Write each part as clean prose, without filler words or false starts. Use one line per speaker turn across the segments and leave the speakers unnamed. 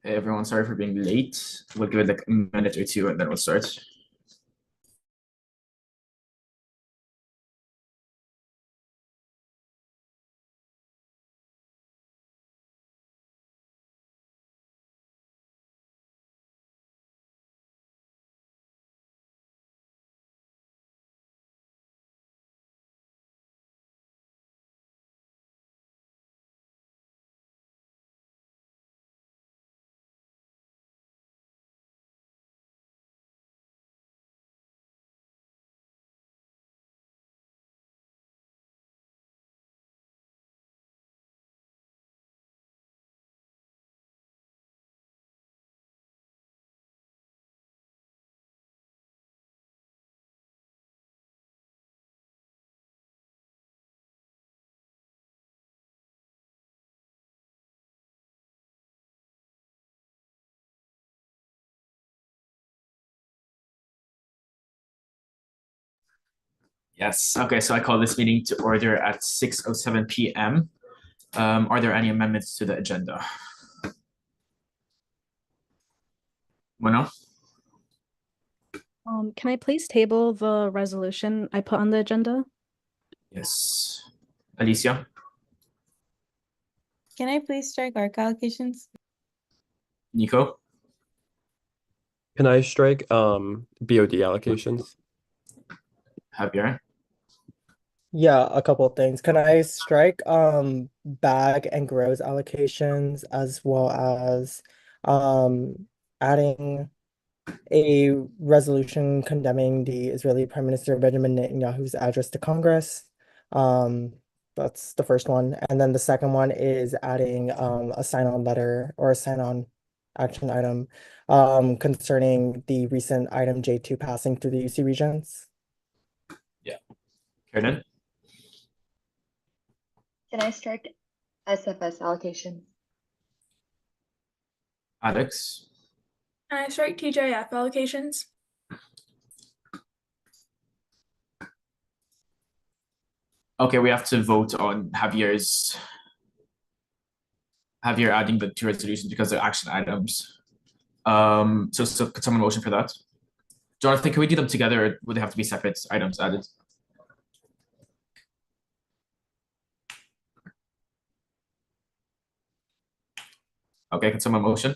Hey, everyone, sorry for being late. We'll give it like a minute or two and then we'll start. Yes, okay, so I call this meeting to order at 6:07 p.m. Are there any amendments to the agenda? Bueno?
Can I please table the resolution I put on the agenda?
Yes. Alicia?
Can I please strike ARC allocations?
Nico?
Can I strike BOD allocations?
Javier?
Yeah, a couple of things. Can I strike bag and grows allocations as well as adding a resolution condemning the Israeli Prime Minister Benjamin Netanyahu's address to Congress? That's the first one. And then the second one is adding a sign-on letter or a sign-on action item concerning the recent item J2 passing through the UC regions.
Yeah. Kiernan?
Can I strike SFS allocation?
Alex?
Can I strike TJF allocations?
Okay, we have to vote on Javier adding the two resolutions because they're action items. So could someone motion for that? Jonathan, can we do them together or would they have to be separate items added? Okay, can someone motion?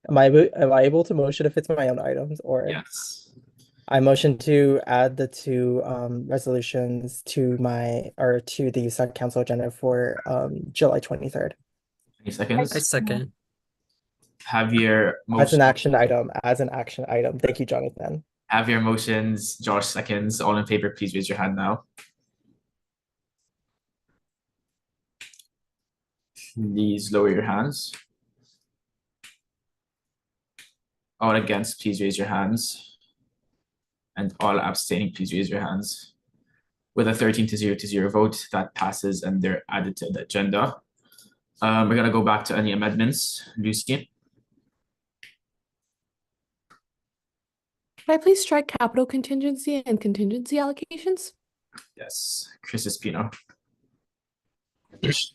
Am I able to motion if it's my own items or?
Yes.
I motion to add the two resolutions to the USAC Council agenda for July 23rd.
Any seconds?
I second.
Javier
As an
motion.
action item. Thank you, Jonathan.
Javier motions, Josh seconds. All in favor, please raise your hand now. Please lower your hands. All against, please raise your hands. And all abstaining, please raise your hands. With a 13-0 vote, that passes and they're added to the agenda. We're gonna go back to any amendments. Lucy?
Can I please strike capital contingency and contingency allocations?
Yes. Chris Espino?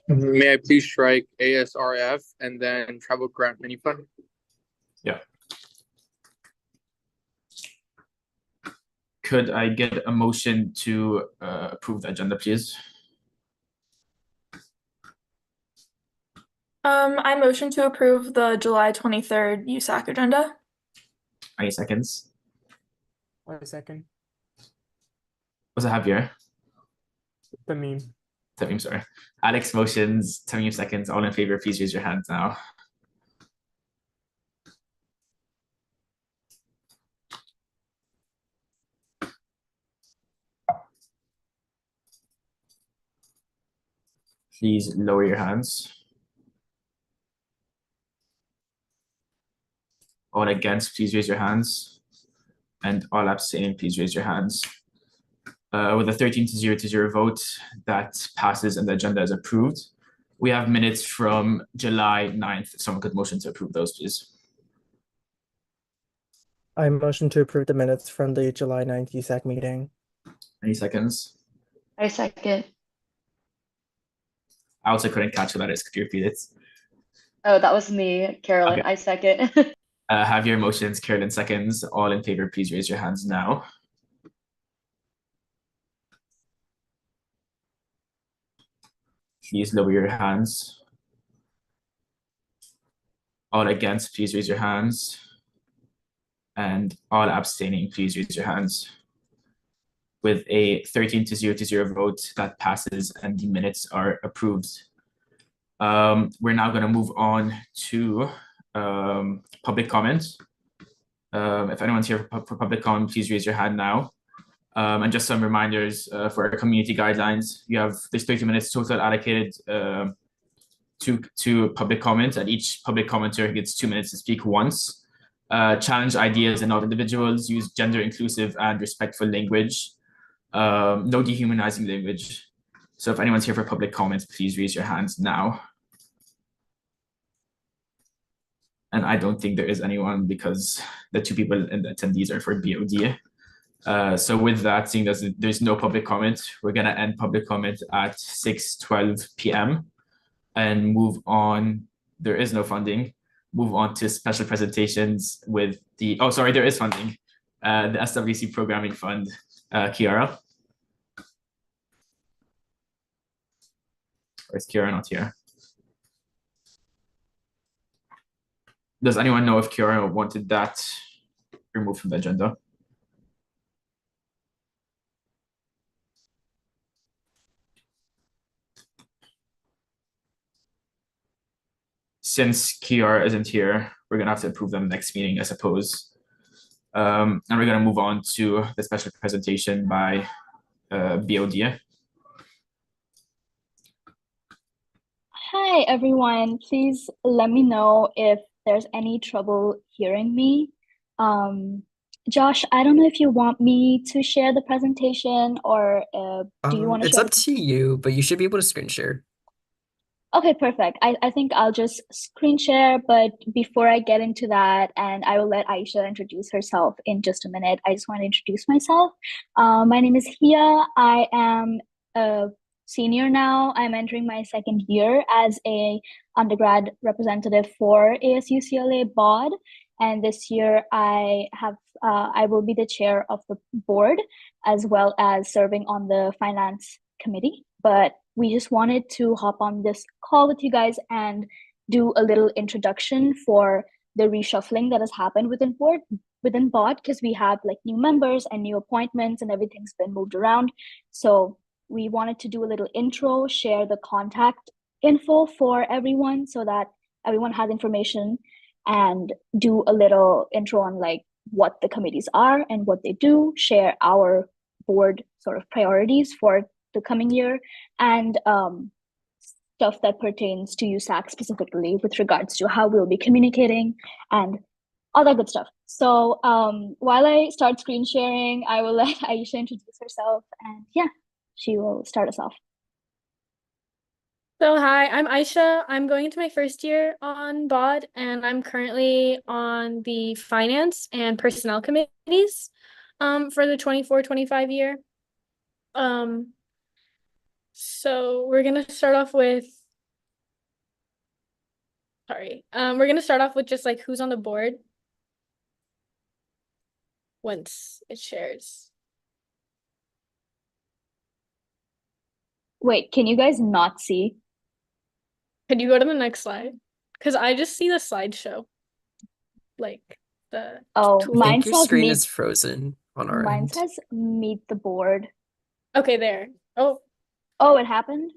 May I please strike ASRF and then travel grant mini fund?
Yeah. Could I get a motion to approve the agenda, please?
I motion to approve the July 23rd USAC agenda.
Any seconds?
1 second.
Was it Javier?
Tamim.
Tamim, sorry. Alex motions, Tamim seconds. All in favor, please raise your hands now. Please lower your hands. All against, please raise your hands. And all abstaining, please raise your hands. With a 13-0 vote, that passes and the agenda is approved. We have minutes from July 9th. If someone could motion to approve those, please.
I motion to approve the minutes from the July 9th USAC meeting.
Any seconds?
I second.
I also couldn't catch what that is. Could you repeat it?
Oh, that was me, Carolyn.
Okay.
I second.
Have your motions, Carolyn seconds. All in favor, please raise your hands now. Please lower your hands. All against, please raise your hands. And all abstaining, please raise your hands. With a 13-0 vote, that passes and the minutes are approved. We're now going to move on to public comments. If anyone's here for public comment, please raise your hand now. And just some reminders for our community guidelines. There's 30 minutes total allocated to public comment, and each public commenter gets 2 minutes to speak once. Challenge ideas and not individuals. Use gender inclusive and respectful language. No dehumanizing language. So if anyone's here for public comments, please raise your hands now. And I don't think there is anyone because the 2 people in the attendees are for BOD. So with that, seeing that there's no public comment, we're gonna end public comment at 6:12 p.m. and move on. There is no funding. Move on to special presentations with the, oh, sorry, there is funding. The SWC Programming Fund, Kiara. Or is Kiara not here? Does anyone know if Kiara wanted that removed from the agenda? Since Kiara isn't here, we're gonna have to approve them next meeting, I suppose. And we're gonna move on to the special presentation by BOD.
Hi, everyone. Please let me know if there's any trouble hearing me. Josh, I don't know if you want me to share the presentation or do you want to
It's
share?
up to you, but you should be able to screen share.
Okay, perfect. I think I'll just screen share, but before I get into that, and I will let Aisha introduce herself in just a minute, I just want to introduce myself. My name is Hia. I am a senior now. I'm entering my second year as a undergrad representative for ASU CLA BOD. And this year I will be the chair of the board as well as serving on the finance committee. But we just wanted to hop on this call with you guys and do a little introduction for the reshuffling that has happened within BOD, because we have like new members and new appointments and everything's been moved around. So we wanted to do a little intro, share the contact info for everyone so that everyone has information, and do a little intro on like what the committees are and what they do, share our board sort of priorities for the coming year, and stuff that pertains to USAC specifically with regards to how we'll be communicating and all that good stuff. So while I start screen sharing, I will let Aisha introduce herself, and yeah, she will start us off.
So hi, I'm Aisha. I'm going into my first year on BOD, and I'm currently on the finance and personnel committees for the 24-25 year. So we're gonna start off with just like who's on the board once it shares.
Wait, can you guys not see?
Could you go to the next slide? Because I just see the slideshow. Like the
Oh,
tool.
I
mine
think your
says
screen
meet.
is frozen on our
Mine
end.
says meet the board.
Okay, there. Oh,
Oh, it happened?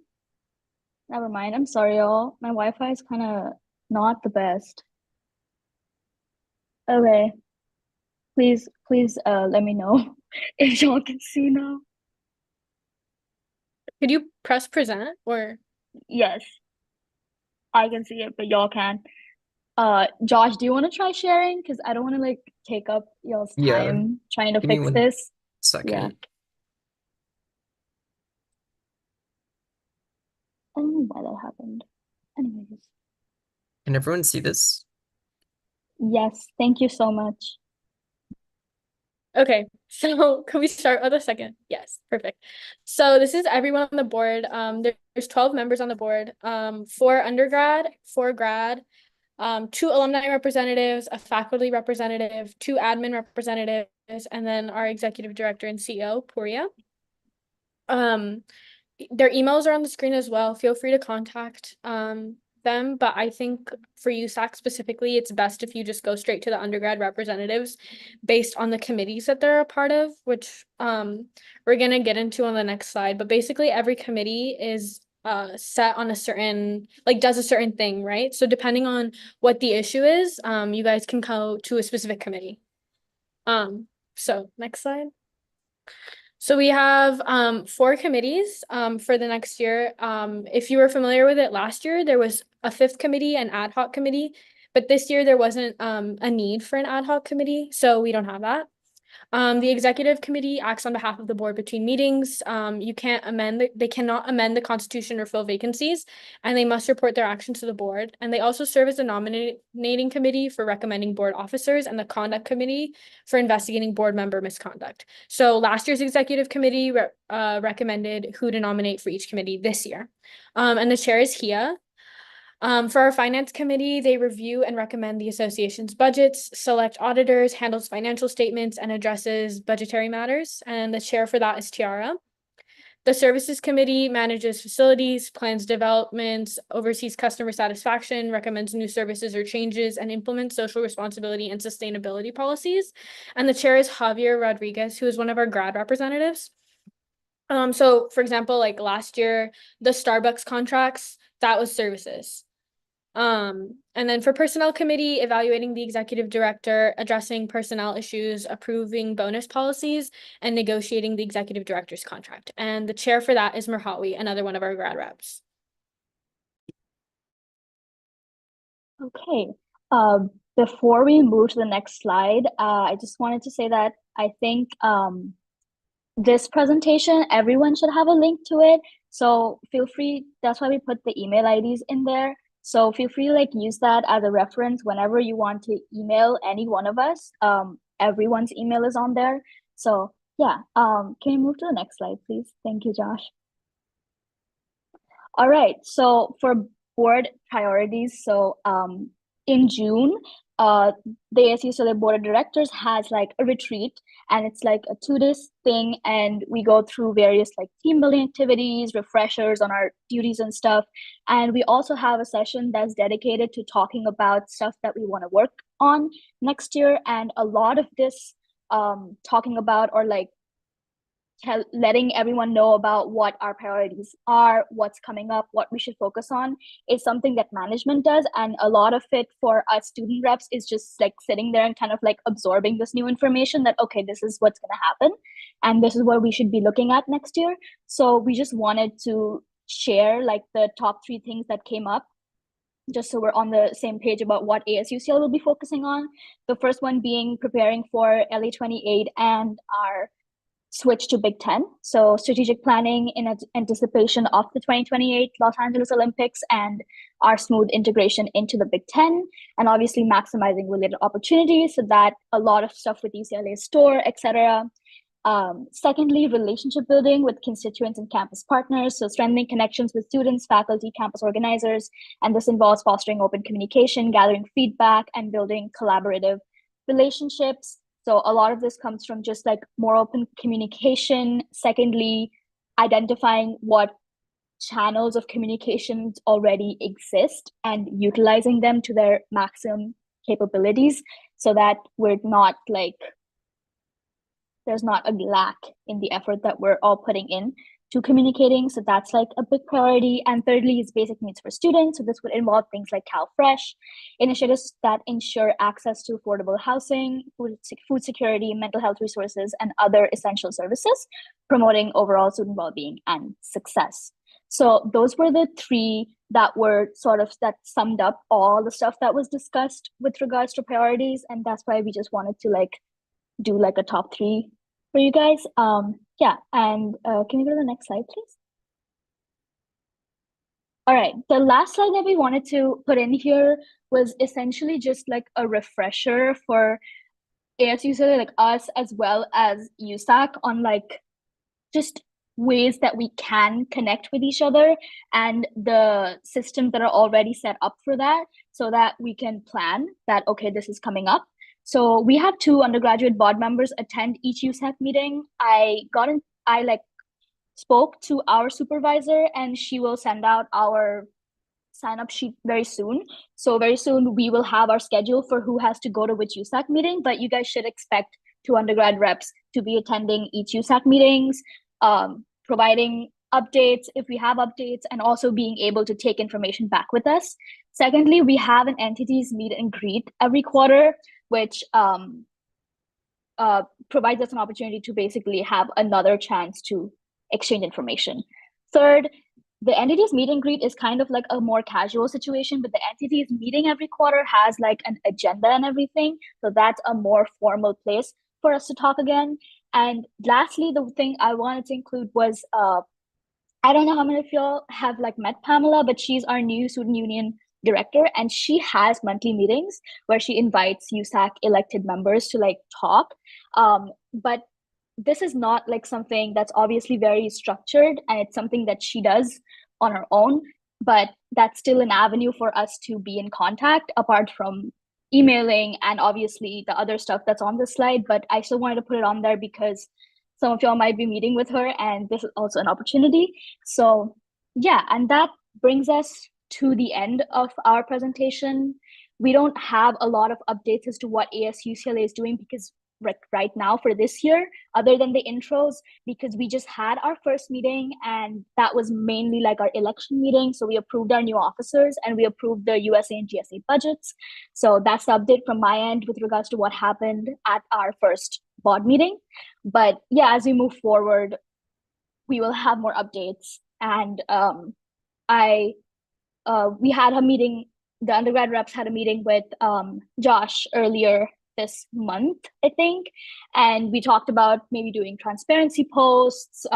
Never mind. I'm sorry, y'all. My Wi-Fi is kind of not the best. Okay. Please, let me know if y'all can see now.
could you press present or?
Yes, I can see it, but y'all can. Josh, do you want to try sharing? Because I don't want to like take up y'all's
Yeah.
time trying to
Give me
fix
1
this.
second.
Yeah. I don't know why that happened. Anyways.
Can everyone see this?
Yes, thank you so much.
Okay, so can we start with a second? Yes, perfect. So this is everyone on the board. There's 12 members on the board. 4 undergrad, 4 grad, 2 alumni representatives, a faculty representative, 2 admin representatives, and then our executive director and CEO, Puria. Their emails are on the screen as well. Feel free to contact them, but I think for USAC specifically, it's best if you just go straight to the undergrad representatives based on the committees that they're a part of, which we're gonna get into on the next slide. But basically, every committee is set on a certain, like, does a certain thing, right? So depending on what the issue is, you guys can go to a specific committee. So next slide. So we have 4 committees for the next year. If you were familiar with it last year, there was a 5th committee, an ad hoc committee, but this year there wasn't a need for an ad hoc committee, so we don't have that. The executive committee acts on behalf of the board between meetings. They cannot amend the constitution or fill vacancies, and they must report their actions to the board. And they also serve as the nominating committee for recommending board officers and the conduct committee for investigating board member misconduct. So last year's executive committee recommended who to nominate for each committee this year. And the chair is Hia. For our finance committee, they review and recommend the association's budgets, select auditors, handles financial statements, and addresses budgetary matters. And the chair for that is Tiara. The services committee manages facilities, plans developments, oversees customer satisfaction, recommends new services or changes, and implements social responsibility and sustainability policies. And the chair is Javier Rodriguez, who is one of our grad representatives. So for example, like last year, the Starbucks contracts, that was services. And then for personnel committee, evaluating the executive director, addressing personnel issues, approving bonus policies, and negotiating the executive director's contract. And the chair for that is Merhawi, another one of our grad reps.
Okay. Before we move to the next slide, I just wanted to say that I think this presentation, everyone should have a link to it. So feel free, that's why we put the email IDs in there. So feel free to use that as a reference whenever you want to email any one of us. Everyone's email is on there. So yeah, can you move to the next slide, please? Thank you, Josh. All right, so for board priorities, so in June, the ASU, so the board of directors has a retreat, and it's a 2-day thing, and we go through various team building activities, refreshers on our duties and stuff. And we also have a session that's dedicated to talking about stuff that we want to work on next year. And a lot of this talking about or letting everyone know about what our priorities are, what's coming up, what we should focus on is something that management does. And a lot of it for us student reps is just sitting there and kind of absorbing this new information that, okay, this is what's going to happen. And this is what we should be looking at next year. So we just wanted to share the top 3 things that came up, just so we're on the same page about what ASUCL will be focusing on. The first one being preparing for LA28 and our switch to Big Ten. So strategic planning in anticipation of the 2028 Los Angeles Olympics and our smooth integration into the Big Ten, and obviously maximizing related opportunities so that a lot of stuff with UCLA store, etc. Secondly, relationship building with constituents and campus partners. So strengthening connections with students, faculty, campus organizers. And this involves fostering open communication, gathering feedback, and building collaborative relationships. So a lot of this comes from just more open communication. Secondly, identifying what channels of communications already exist and utilizing them to their maximum capabilities so that we're not there's not a lack in the effort that we're all putting in to communicating. So that's a big priority. And thirdly is basic needs for students. So this would involve things like CalFresh, initiatives that ensure access to affordable housing, food security, mental health resources, and other essential services, promoting overall student well-being and success. So those were the 3 that were that summed up all the stuff that was discussed with regards to priorities. And that's why we just wanted to do a top 3 for you guys. Yeah, and can you go to the next slide, please? All right, the last slide that we wanted to put in here was essentially just a refresher for ASUCLA, like us as well as USAC, on like just ways that we can connect with each other and the systems that are already set up for that, so that we can plan that, okay, this is coming up. So we have 2 undergraduate board members attend each USAC meeting. I like spoke to our supervisor, and she will send out our sign up sheet very soon. So very soon we will have our schedule for who has to go to which USAC meeting, but you guys should expect 2 undergrad reps to be attending each USAC meetings, providing updates if we have updates, and also being able to take information back with us. Secondly, we have an entities meet and greet every quarter, which provides us an opportunity to basically have another chance to exchange information. Third, the entities meet and greet is kind of like a more casual situation, but the entities meeting every quarter has like an agenda and everything. So that's a more formal place for us to talk again. And lastly, the thing I wanted to include was, I don't know how many of y'all have like met Pamela, but she's our new student union director, and she has monthly meetings where she invites USAC elected members to like talk. But this is not like something that's obviously very structured, and it's something that she does on her own, but that's still an avenue for us to be in contact apart from emailing and obviously the other stuff that's on the slide. But I still wanted to put it on there because some of y'all might be meeting with her, and this is also an opportunity. So yeah, and that brings us to the end of our presentation. We don't have a lot of updates as to what ASUCLA is doing because right now for this year, other than the intros, because we just had our first meeting, and that was mainly like our election meeting. So we approved our new officers and we approved the USA and GSA budgets. So that's the update from my end with regards to what happened at our first board meeting. But yeah, as we move forward, we will have more updates. And we had a meeting, the undergrad reps had a meeting with Josh earlier this month, I think, and we talked about maybe doing transparency posts,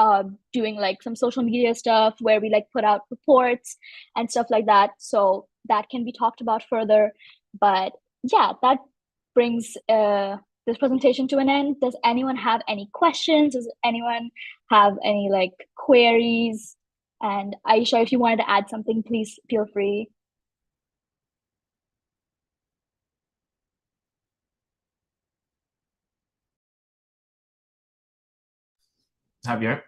doing like some social media stuff where we like put out reports and stuff like that. So that can be talked about further. But yeah, that brings this presentation to an end. Does anyone have any questions? Does anyone have any like queries? And Aisha, if you wanted to add something, please feel free.
Javier?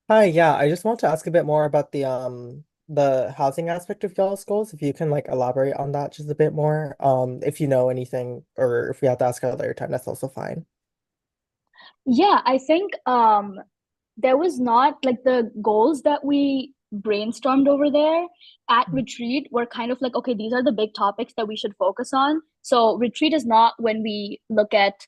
Hi, yeah, I just want to ask a bit more about the housing aspect of y'all's goals. If you can like elaborate on that just a bit more. If you know anything, or if we have to ask at a later time, that's also fine.
Yeah, I think there was not like the goals that we brainstormed over there at retreat were kind of like, okay, these are the big topics that we should focus on. So retreat is not when we look at,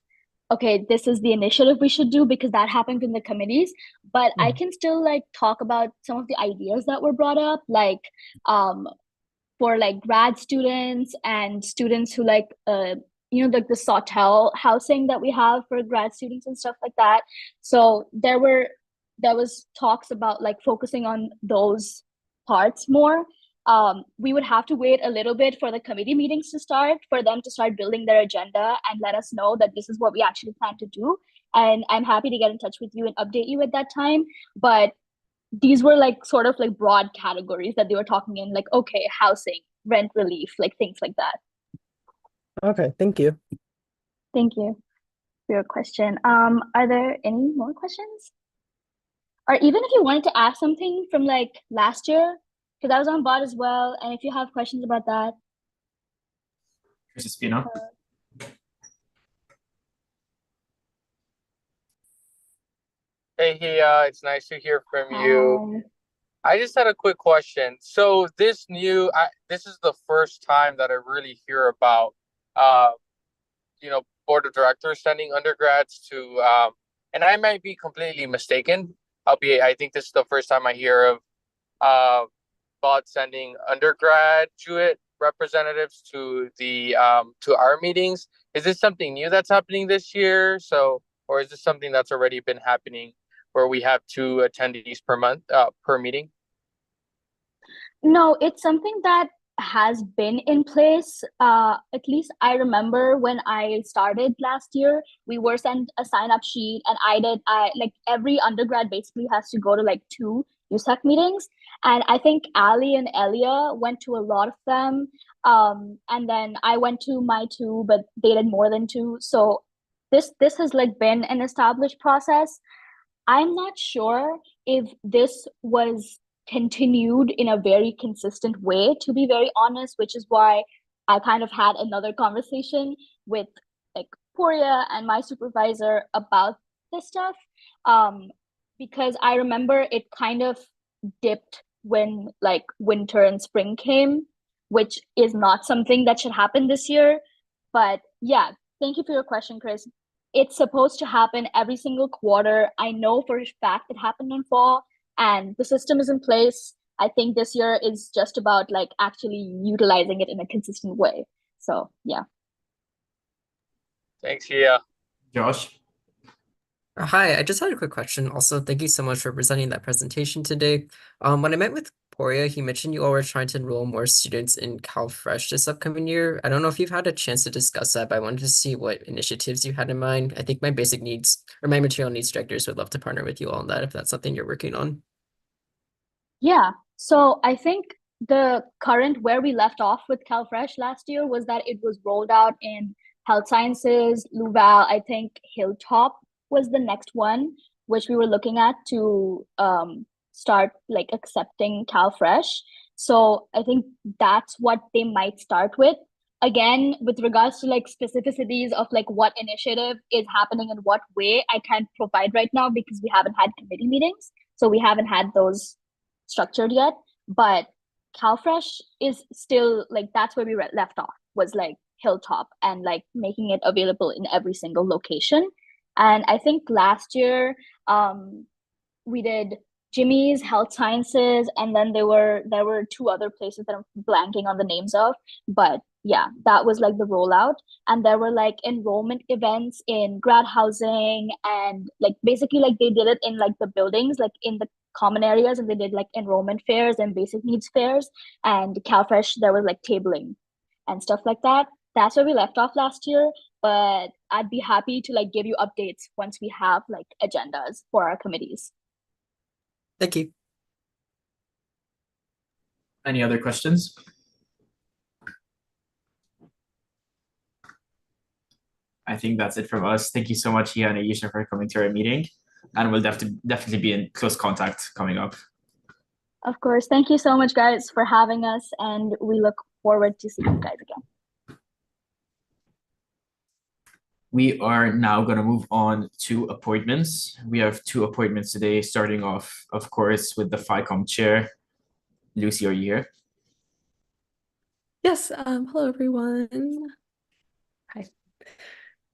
okay, this is the initiative we should do, because that happened in the committees. But I can still like talk about some of the ideas that were brought up, like for like grad students and students who like like the Sawtell housing that we have for grad students and stuff like that. So there was talks about like focusing on those parts more. We would have to wait a little bit for the committee meetings to start, for them to start building their agenda and let us know that this is what we actually plan to do. And I'm happy to get in touch with you and update you at that time. But these were like sort of like broad categories that they were talking in, like, okay, housing, rent relief, like things like that.
Okay, thank you.
Thank you for your question. Are there any more questions? Or even if you wanted to ask something from like last year, because I was on bot as well, and if you have questions about that.
Chris Espino?
Hey, it's nice to hear from you. I just had a quick question. So this is the first time that I really hear about, board of directors sending undergrads to, and I might be completely mistaken, albeit I think this is the first time I hear of, BOD sending undergraduate representatives to to our meetings. Is this something new that's happening this year? Or is this something that's already been happening, where we have 2 attendees per month, per meeting?
No, it's something that has been in place. At least I remember when I started last year, we were sent a sign-up sheet, and I like every undergrad basically has to go to like 2 USAC meetings, and I think Ali and Elia went to a lot of them. And then I went to my 2, but they did more than 2. So this has like been an established process. I'm not sure if this was continued in a very consistent way, to be very honest, which is why I kind of had another conversation with like Poria and my supervisor about this stuff. Because I remember it kind of dipped when like winter and spring came, which is not something that should happen this year. But yeah, thank you for your question, Chris. It's supposed to happen every single quarter. I know for a fact it happened in fall, and the system is in place. I think this year is just about like actually utilizing it in a consistent way. So yeah.
Thanks, Hia.
Josh?
Hi, I just had a quick question. Also, thank you so much for presenting that presentation today. When I met with Poria, he mentioned you all were trying to enroll more students in CalFresh this upcoming year. I don't know if you've had a chance to discuss that, but I wanted to see what initiatives you had in mind. I think my basic needs or my material needs directors would love to partner with you all on that if that's something you're working on.
Yeah. So I think the current where we left off with CalFresh last year was that it was rolled out in Health Sciences, Luval, I think Hilltop was the next one, which we were looking at to start like accepting CalFresh. So I think that's what they might start with. Again, with regards to like specificities of like what initiative is happening in what way, I can't provide right now because we haven't had committee meetings. So we haven't had those structured yet. But CalFresh is still like that's where we left off, was like Hilltop and like making it available in every single location. And I think last year we did Jimmy's, Health Sciences, and then there were 2 other places that I'm blanking on the names of. But yeah, that was like the rollout. And there were like enrollment events in grad housing, and like basically like they did it in like the buildings, like in the common areas, and they did like enrollment fairs and basic needs fairs. And CalFresh, there was like tabling and stuff like that. That's where we left off last year, but I'd be happy to like give you updates once we have like agendas for our committees.
Thank you.
Any other questions? I think that's it from us. Thank you so much, Hia and Aisha, for coming to our meeting. And we'll definitely be in close contact coming up.
Of course. Thank you so much, guys, for having us, and we look forward to seeing you guys again.
We are now going to move on to appointments. We have 2 appointments today, starting off, of course, with the FICOM chair. Lucy, are you here?
Yes, hello everyone. Hi.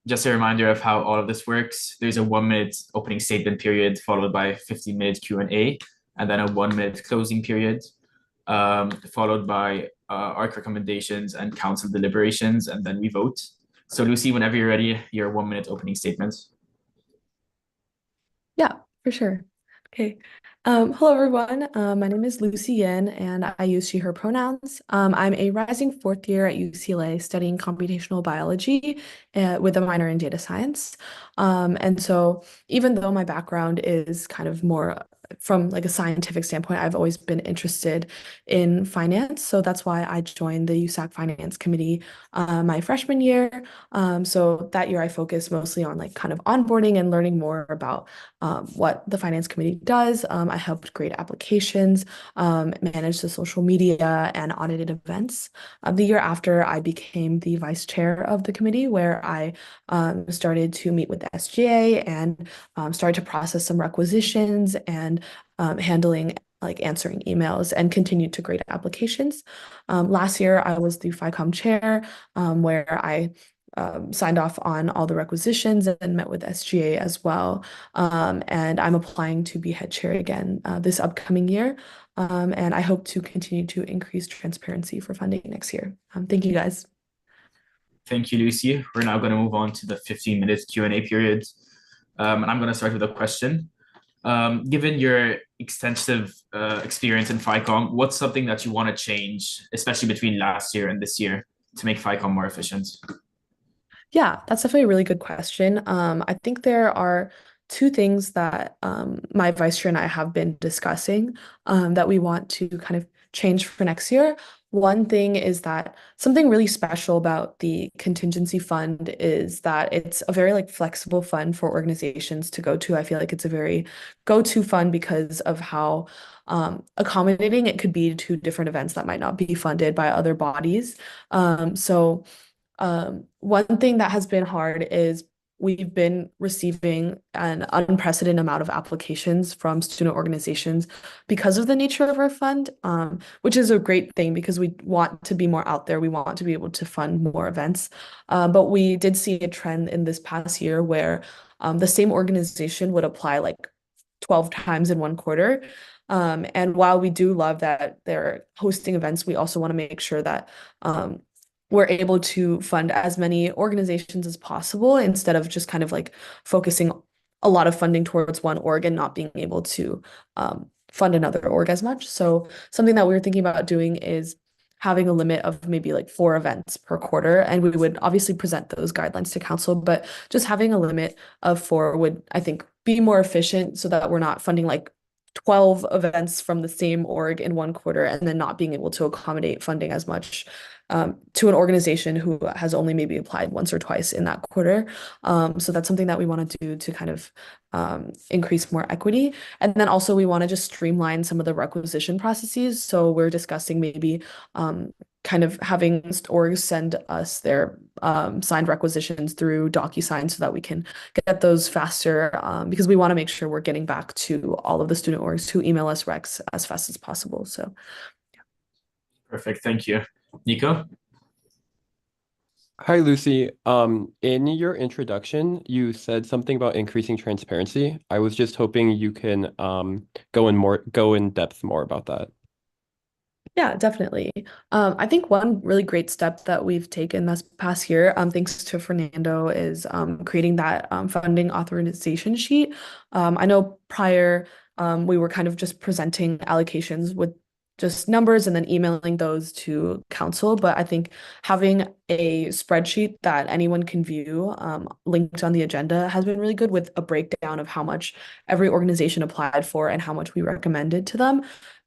Just a reminder of how all of this works. There's a 1-minute opening statement period followed by a 15-minute Q&A, and then a 1-minute closing period, followed by ARC recommendations and council deliberations, and then we vote. So Lucy, whenever you're ready, your 1-minute opening statement.
Yeah, for sure. Okay. Hello everyone. My name is Lucy Yin and I use she, her pronouns. I'm a rising 4th year at UCLA studying computational biology with a minor in data science. And so even though my background is kind of more from like a scientific standpoint, I've always been interested in finance. So that's why I joined the USAC Finance Committee my freshman year. So that year I focused mostly on like kind of onboarding and learning more about what the Finance Committee does. I helped grade applications, manage the social media and audited events. The year after, I became the vice chair of the committee, where I started to meet with the SGA and started to process some requisitions and handling like answering emails and continued to grade applications. Last year, I was the FICOM chair, where I signed off on all the requisitions and met with SGA as well. And I'm applying to be head chair again this upcoming year. And I hope to continue to increase transparency for funding next year. Thank you guys.
Thank you, Lucy. We're now going to move on to the 15-minute Q&A period. And I'm going to start with a question. Given your extensive experience in FICOM, what's something that you want to change, especially between last year and this year, to make FICOM more efficient?
Yeah, that's definitely a really good question. I think there are two things that my vice chair and I have been discussing that we want to kind of change for next year. One thing is that something really special about the contingency fund is that it's a very like flexible fund for organizations to go to. I feel like it's a very go-to fund because of how accommodating it could be to different events that might not be funded by other bodies. One thing that has been hard is we've been receiving an unprecedented amount of applications from student organizations because of the nature of our fund, which is a great thing because we want to be more out there. We want to be able to fund more events. But we did see a trend in this past year where the same organization would apply like 12 times in one quarter. And while we do love that they're hosting events, we also want to make sure that we're able to fund as many organizations as possible instead of just kind of like focusing a lot of funding towards one org and not being able to fund another org as much. So something that we were thinking about doing is having a limit of maybe like 4 events per quarter. And we would obviously present those guidelines to council, but just having a limit of 4 would, I think, be more efficient so that we're not funding like 12 events from the same org in one quarter and then not being able to accommodate funding as much to an organization who has only maybe applied once or twice in that quarter. So that's something that we want to do to kind of increase more equity. And then also we want to just streamline some of the requisition processes. So we're discussing maybe kind of having orgs send us their signed requisitions through DocuSign so that we can get those faster because we want to make sure we're getting back to all of the student orgs who email us recs as fast as possible. So
Perfect, thank you. Nico?
Hi, Lucy. In your introduction, you said something about increasing transparency. I was just hoping you can go in depth more about that.
yeah, definitely. I think one really great step that we've taken this past year, thanks to Fernando, is creating that funding authorization sheet. I know prior we were kind of just presenting allocations with just numbers and then emailing those to council. But I think having a spreadsheet that anyone can view linked on the agenda has been really good with a breakdown of how much every organization applied for and how much we recommended to them,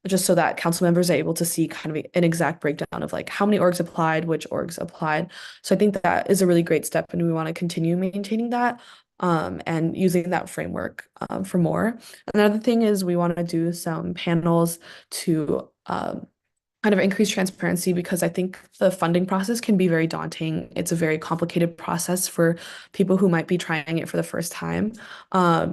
just so that council members are able to see kind of an exact breakdown of like how many orgs applied, which orgs applied. So I think that is a really great step and we want to continue maintaining that and using that framework for more. Another thing is we want to do some panels to kind of increase transparency because I think the funding process can be very daunting. It's a very complicated process for people who might be trying it for the first time.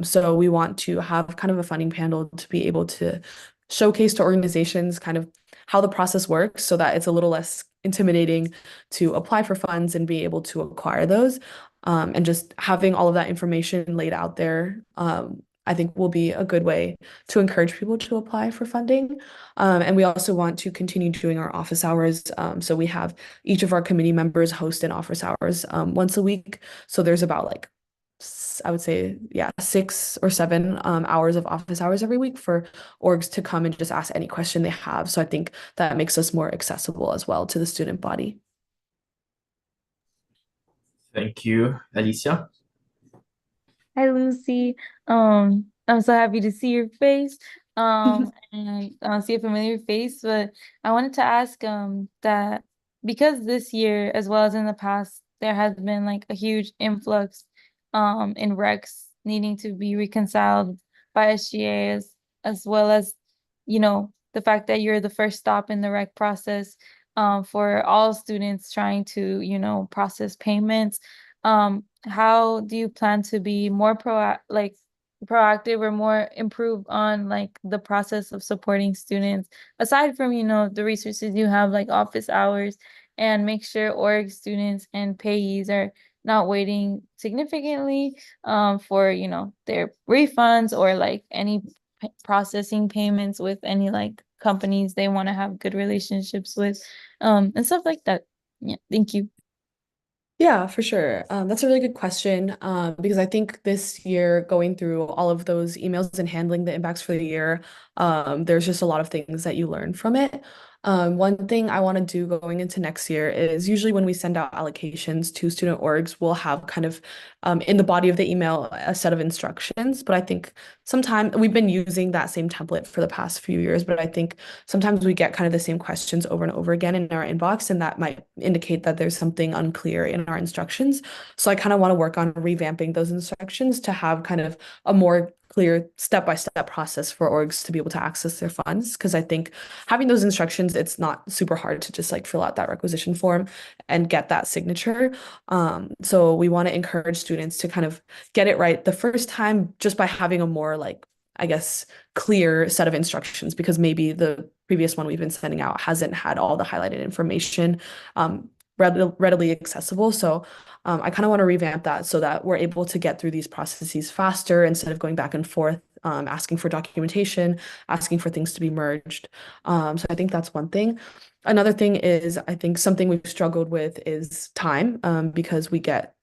So we want to have kind of a funding panel to be able to showcase to organizations kind of how the process works so that it's a little less intimidating to apply for funds and be able to acquire those. And just having all of that information laid out there, I think will be a good way to encourage people to apply for funding. And we also want to continue doing our office hours. So we have each of our committee members host an office hours once a week. So there's about like, I would say, yeah, 6 or 7 hours of office hours every week for orgs to come and just ask any question they have. So I think that makes us more accessible as well to the student body.
Thank you. Alicia?
Hi, Lucy. I'm so happy to see your face. And see a familiar face, but I wanted to ask that because this year, as well as in the past, there has been like a huge influx in recs needing to be reconciled by SGA as well as, the fact that you're the first stop in the rec process for all students trying to, process payments. How do you plan to be more proactive or more improve on like the process of supporting students aside from the resources you have like office hours, and make sure org students and payees are not waiting significantly for their refunds or like any processing payments with any like companies they want to have good relationships with and stuff like that. Yeah, thank you.
Yeah, for sure. That's a really good question. Because I think this year, going through all of those emails and handling the inbox for the year, there's just a lot of things that you learn from it. One thing I want to do going into next year is usually when we send out allocations to student orgs, we'll have kind of in the body of the email a set of instructions. But I think sometimes we've been using that same template for the past few years, but I think sometimes we get kind of the same questions over and over again in our inbox, and that might indicate that there's something unclear in our instructions. So I kind of want to work on revamping those instructions to have kind of a more clear step-by-step process for orgs to be able to access their funds. Because I think having those instructions, it's not super hard to just like fill out that requisition form and get that signature. So we want to encourage students to kind of get it right the first time just by having a more like, I guess, clear set of instructions, because maybe the previous one we've been sending out hasn't had all the highlighted information readily accessible. So I kind of want to revamp that so that we're able to get through these processes faster instead of going back and forth, asking for documentation, asking for things to be merged. So I think that's one thing. Another thing is, I think something we've struggled with is time, because we get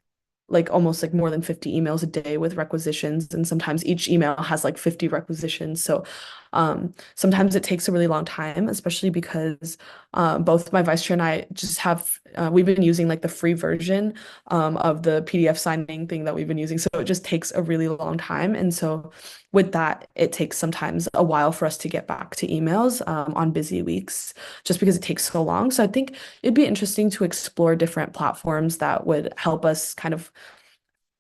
like almost like more than 50 emails a day with requisitions, and sometimes each email has like 50 requisitions. So sometimes it takes a really long time, especially because both my vice chair and I just have we've been using like the free version of the PDF signing thing that we've been using. So it just takes a really long time. And so with that, it takes sometimes a while for us to get back to emails on busy weeks, just because it takes so long. So I think it'd be interesting to explore different platforms that would help us kind of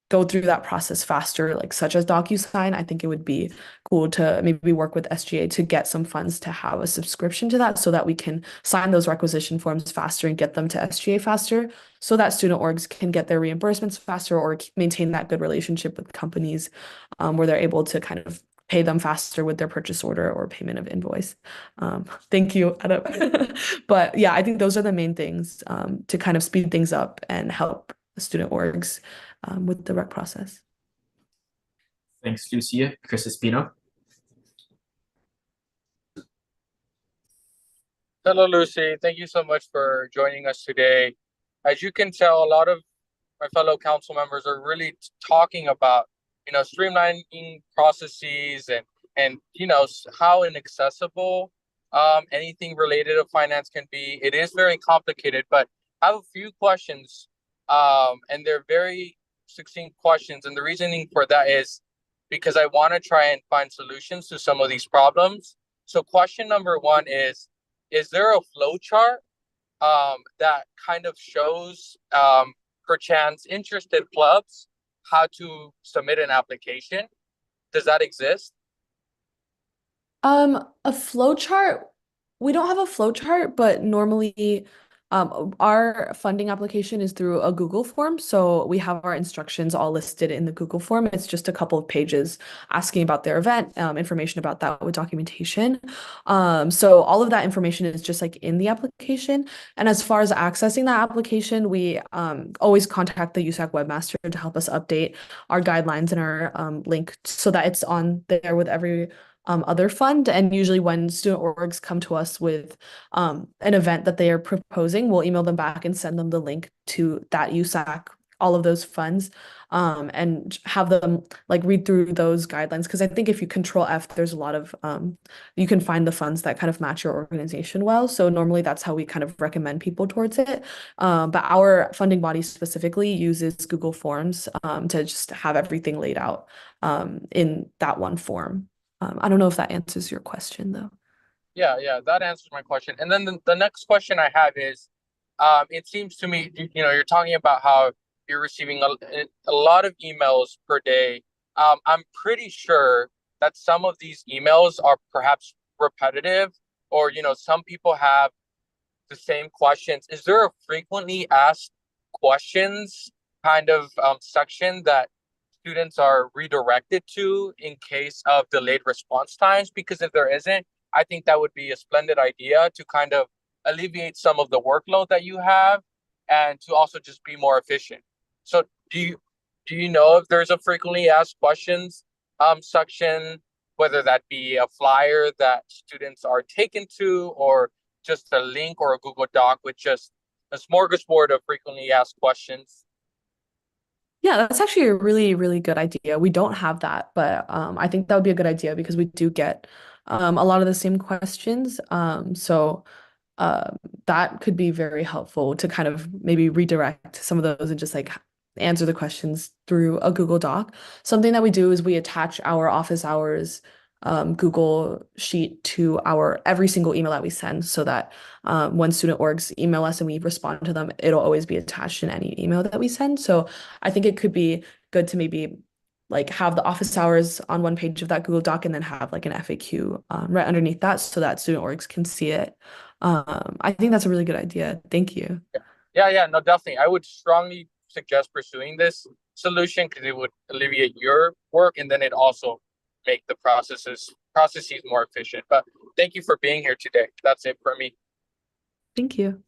go through that process faster, like such as DocuSign. I think it would be cool to maybe work with SGA to get some funds to have a subscription to that so that we can sign those requisition forms faster and get them to SGA faster so that student orgs can get their reimbursements faster or maintain that good relationship with companies where they're able to kind of pay them faster with their purchase order or payment of invoice. Thank you, Adam. But yeah, I think those are the main things to kind of speed things up and help student orgs with the rec process.
Thanks, Lucia. Chris Espino.
Hello, Lucy. Thank you so much for joining us today. As you can tell, a lot of my fellow council members are really talking about, streamlining processes and how inaccessible anything related to finance can be. It is very complicated, but I have a few questions, and they're very succinct questions. And the reasoning for that is because I want to try and find solutions to some of these problems. So question number one is there a flow chart that kind of shows perchance interested clubs how to submit an application? Does that exist?
A flow chart. We don't have a flow chart, but normally our funding application is through a Google form. So we have our instructions all listed in the Google form. It's just a couple of pages asking about their event, information about that with documentation. So all of that information is just like in the application. And as far as accessing that application, we always contact the USAC webmaster to help us update our guidelines and our link so that it's on there with every other fund. And usually when student orgs come to us with an event that they are proposing, we'll email them back and send them the link to that USAC, all of those funds, and have them like read through those guidelines. Because I think if you control F, there's a lot of you can find the funds that kind of match your organization well. So normally that's how we kind of recommend people towards it. But our funding body specifically uses Google Forms to just have everything laid out in that one form. I don't know if that answers your question though.
Yeah, that answers my question. And then the next question I have is, it seems to me, you're talking about how you're receiving a lot of emails per day. I'm pretty sure that some of these emails are perhaps repetitive, or, some people have the same questions. Is there a frequently asked questions kind of section that students are redirected to in case of delayed response times? Because if there isn't, I think that would be a splendid idea to kind of alleviate some of the workload that you have and to also just be more efficient. So do you know if there's a frequently asked questions section, whether that be a flyer that students are taken to, or just a link or a Google Doc with just a smorgasbord of frequently asked questions?
Yeah, that's actually a really, really good idea. We don't have that, but I think that would be a good idea because we do get a lot of the same questions. So that could be very helpful to kind of maybe redirect some of those and just like answer the questions through a Google Doc. Something that we do is we attach our office hours Google sheet to our every single email that we send so that when student orgs email us and we respond to them, it'll always be attached in any email that we send. So I think it could be good to maybe like have the office hours on one page of that Google Doc and then have like an FAQ right underneath that so that student orgs can see it. I think that's a really good idea. Thank you.
Yeah, no, definitely. I would strongly suggest pursuing this solution because it would alleviate your work and then it also make the processes more efficient. But thank you for being here today. That's it for me.
Thank you.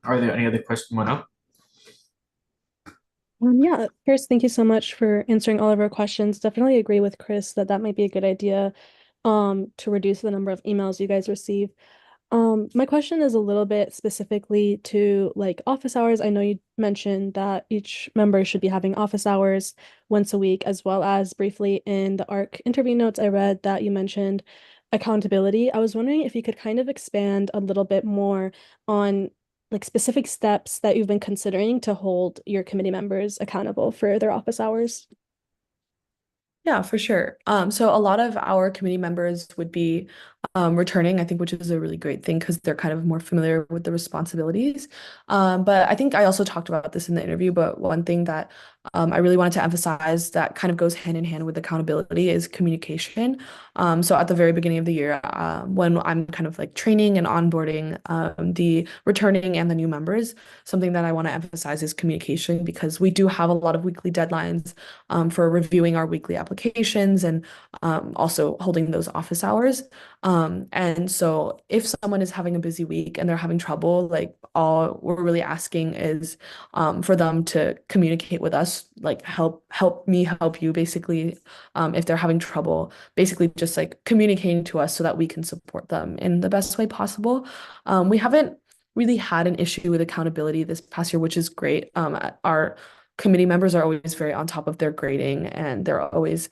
Are there any other questions, Mona?
Yeah, first, thank you so much for answering all of our questions. Definitely agree with Chris that that might be a good idea to reduce the number of emails you guys receive. My question is a little bit specifically to like office hours. I know you mentioned that each member should be having office hours once a week, as well as briefly in the ARC interview notes, I read that you mentioned accountability. I was wondering if you could kind of expand a little bit more on like specific steps that you've been considering to hold your committee members accountable for their office hours.
Yeah, for sure. So a lot of our committee members would be returning, I think, which is a really great thing because they're kind of more familiar with the responsibilities. But I think I also talked about this in the interview, but one thing that I really wanted to emphasize that kind of goes hand in hand with accountability is communication. So at the very beginning of the year, when I'm kind of like training and onboarding the returning and the new members, something that I want to emphasize is communication because we do have a lot of weekly deadlines for reviewing our weekly applications and also holding those office hours. And so if someone is having a busy week and they're having trouble, like all we're really asking is for them to communicate with us, like help me help you basically if they're having trouble, basically just like communicating to us so that we can support them in the best way possible. We haven't really had an issue with accountability this past year, which is great. Our committee members are always very on top of their grading and they're always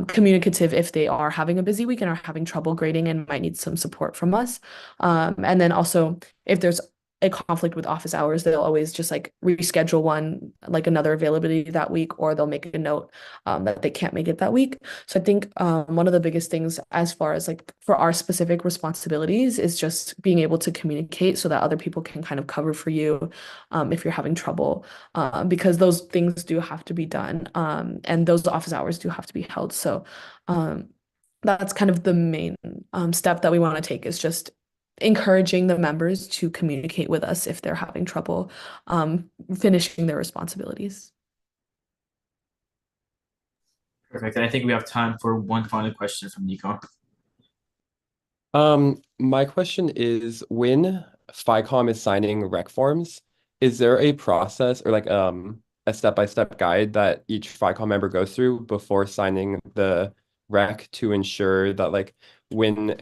communicative if they are having a busy week and are having trouble grading and might need some support from us. And then also if there's a conflict with office hours, they'll always just like reschedule one, like another availability that week, or they'll make a note that they can't make it that week. So I think one of the biggest things as far as like for our specific responsibilities is just being able to communicate so that other people can kind of cover for you if you're having trouble, because those things do have to be done and those office hours do have to be held. So that's kind of the main step that we want to take is just encouraging the members to communicate with us if they're having trouble finishing their responsibilities.
Perfect. And I think we have time for one final question from Nico.
My question is when FICOM is signing rec forms, is there a process or like a step-by-step guide that each FICOM member goes through before signing the rec to ensure that like when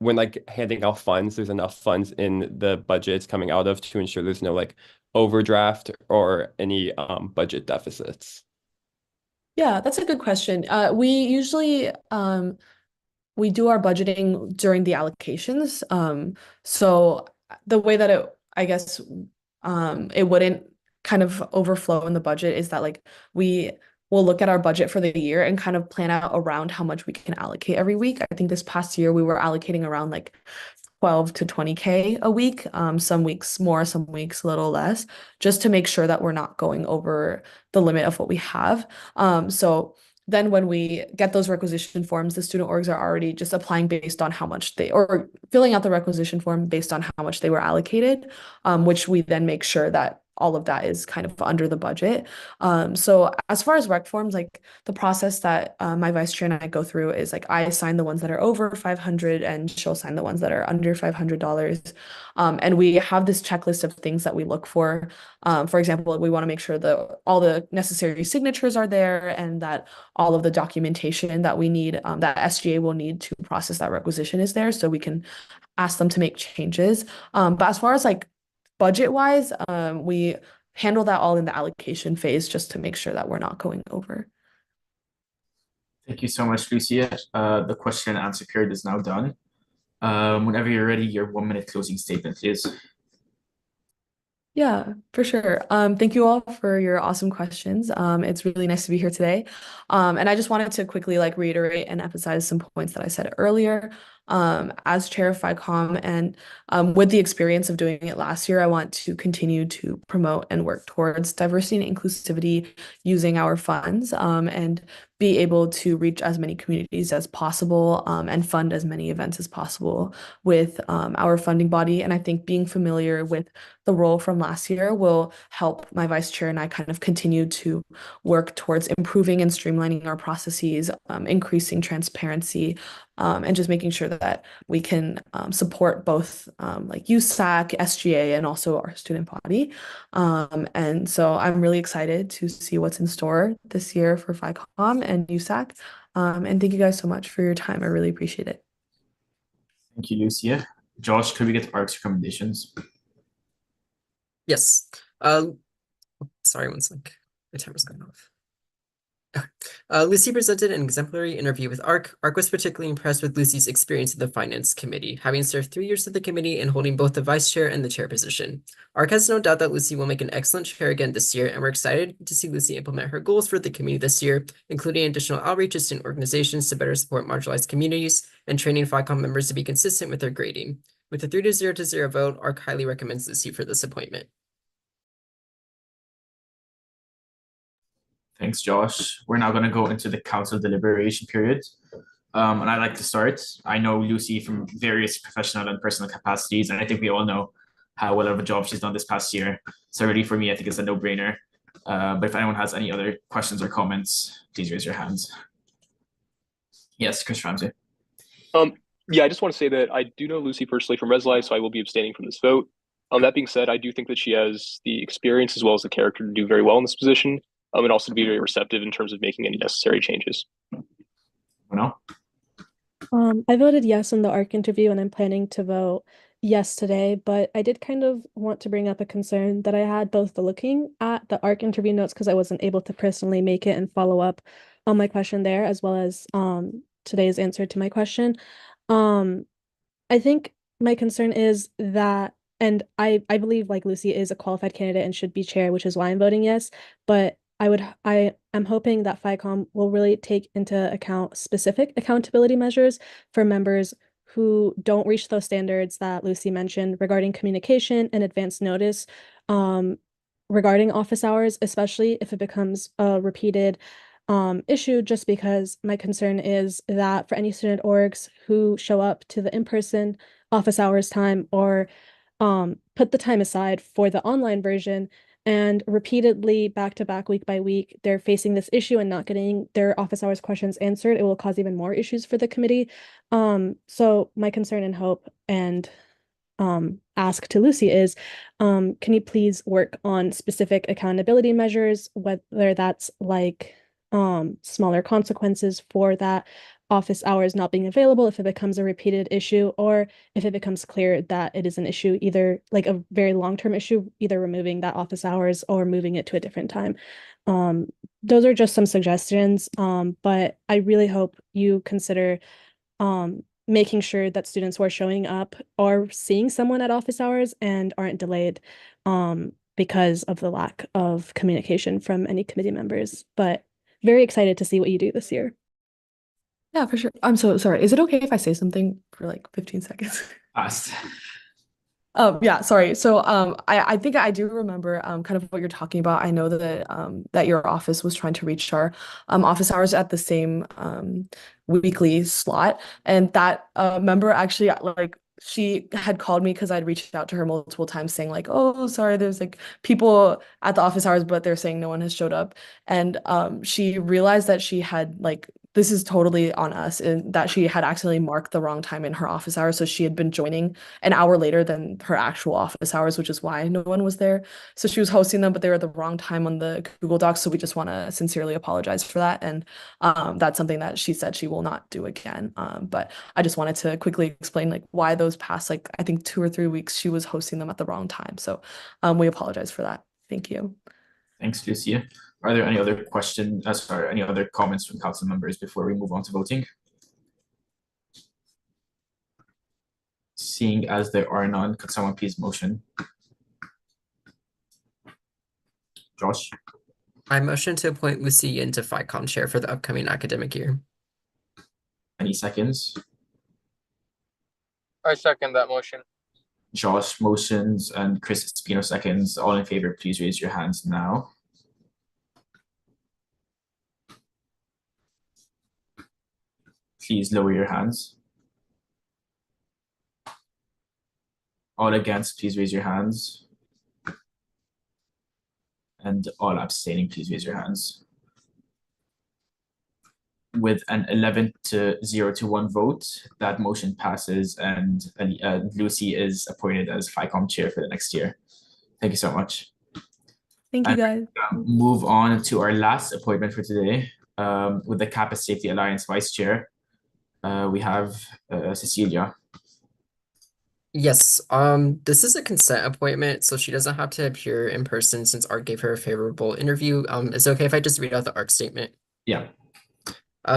like handing out funds, there's enough funds in the budgets coming out of to ensure there's no like overdraft or any budget deficits?
Yeah, that's a good question. We usually we do our budgeting during the allocations. So the way that I guess it wouldn't kind of overflow in the budget is that like we will look at our budget for the year and kind of plan out around how much we can allocate every week. I think this past year we were allocating around like 12 to 20K a week, some weeks more, some weeks a little less, just to make sure that we're not going over the limit of what we have. So then when we get those requisition forms, the student orgs are already just applying based on how much or filling out the requisition form based on how much they were allocated, which we then make sure that all of that is kind of under the budget. So as far as rec forms, like the process that my vice chair and I go through is like I sign the ones that are over 500 and she'll sign the ones that are under $500. And we have this checklist of things that we look for. For example, we want to make sure that all the necessary signatures are there and that all of the documentation that we need, that SGA will need to process that requisition is there so we can ask them to make changes. But as far as like budget wise, we handle that all in the allocation phase just to make sure that we're not going over.
Thank you so much, Lucia. The question and answer period is now done. Whenever you're ready, your 1 minute closing statement, please.
Yeah, for sure. Thank you all for your awesome questions. It's really nice to be here today. And I just wanted to quickly like reiterate and emphasize some points that I said earlier. As chair of FICOM and with the experience of doing it last year, I want to continue to promote and work towards diversity and inclusivity using our funds and be able to reach as many communities as possible and fund as many events as possible with our funding body. And I think being familiar with the role from last year will help my vice chair and I kind of continue to work towards improving and streamlining our processes, increasing transparency, and just making sure that we can support both like USAC, SGA, and also our student body. And so I'm really excited to see what's in store this year for FICOM and USAC. And thank you guys so much for your time. I really appreciate it.
Thank you, Lucia. Josh, could we get ARC's recommendations?
Yes. Sorry, one sec. My timer's going off. Lucy presented an exemplary interview with ARC. ARC was particularly impressed with Lucy's experience in the Finance Committee, having served 3 years of the committee and holding both the vice chair and the chair position. ARC has no doubt that Lucy will make an excellent chair again this year, and we're excited to see Lucy implement her goals for the committee this year, including additional outreach to student organizations to better support marginalized communities and training FICOM members to be consistent with their grading. With a 3-0 vote, ARC highly recommends Lucy for this appointment.
Thanks, Josh. We're now going to go into the council deliberation period. And I'd like to start. I know Lucy from various professional and personal capacities, and I think we all know how well of a job she's done this past year. So really for me, I think it's a no-brainer. But if anyone has any other questions or comments, please raise your hands. Yes, Chris Ramsey.
Yeah, I just want to say that I do know Lucy personally from Res Life, so I will be abstaining from this vote. That being said, I do think that she has the experience as well as the character to do very well in this position, and also to be very receptive in terms of making any necessary changes.
No.
I voted yes in the ARC interview, and I'm planning to vote yes today, but I did kind of want to bring up a concern that I had both looking at the ARC interview notes because I wasn't able to personally make it and follow up on my question there, as well as today's answer to my question. I think my concern is that, and I believe like Lucy is a qualified candidate and should be chair, which is why I'm voting yes, but I am hoping that FICOM will really take into account specific accountability measures for members who don't reach those standards that Lucy mentioned regarding communication and advance notice regarding office hours, especially if it becomes a repeated issue, just because my concern is that for any student orgs who show up to the in-person office hours time or put the time aside for the online version and repeatedly back to back, week by week, they're facing this issue and not getting their office hours questions answered, it will cause even more issues for the committee. So my concern and hope and ask to Lucy is, can you please work on specific accountability measures, whether that's like smaller consequences for that office hours not being available if it becomes a repeated issue, or if it becomes clear that it is an issue, either like a very long-term issue, either removing that office hours or moving it to a different time. Those are just some suggestions, but I really hope you consider making sure that students who are showing up are seeing someone at office hours and aren't delayed because of the lack of communication from any committee members. But very excited to see what you do this year.
Yeah, for sure. I'm so sorry. Is it okay if I say something for like 15 seconds?
Fast.
Yeah, sorry. So I think I do remember kind of what you're talking about. I know that that your office was trying to reach our office hours at the same weekly slot, and that member actually like she had called me because I'd reached out to her multiple times saying like, oh, sorry, there's like people at the office hours, but they're saying no one has showed up. And she realized that she had like this is totally on us, and that she had accidentally marked the wrong time in her office hours. So she had been joining an hour later than her actual office hours, which is why no one was there. So she was hosting them, but they were at the wrong time on the Google Docs. So we just want to sincerely apologize for that. And that's something that she said she will not do again. But I just wanted to quickly explain like why those past, like, I think 2 or 3 weeks, she was hosting them at the wrong time. So we apologize for that. Thank you.
Thanks, Lucia. Are there any other questions, sorry, any other comments from council members before we move on to voting? Seeing as there are none, could someone please motion? Josh?
I motion to appoint Lucy Yin to FICOM chair for the upcoming academic year.
Any seconds?
I second that motion.
Josh motions and Chris Espino seconds. All in favor, please raise your hands now. Please lower your hands. All against, please raise your hands. And all abstaining, please raise your hands. With an 11-0 vote, that motion passes, and Lucy is appointed as FICOM chair for the next year. Thank you so much.
Thank you, guys.
Move on to our last appointment for today, with the Campus Safety Alliance vice chair. We have Cecilia.
Yes, this is a consent appointment, so she doesn't have to appear in person since ARC gave her a favorable interview. Is it okay if I just read out the ARC statement?
Yeah.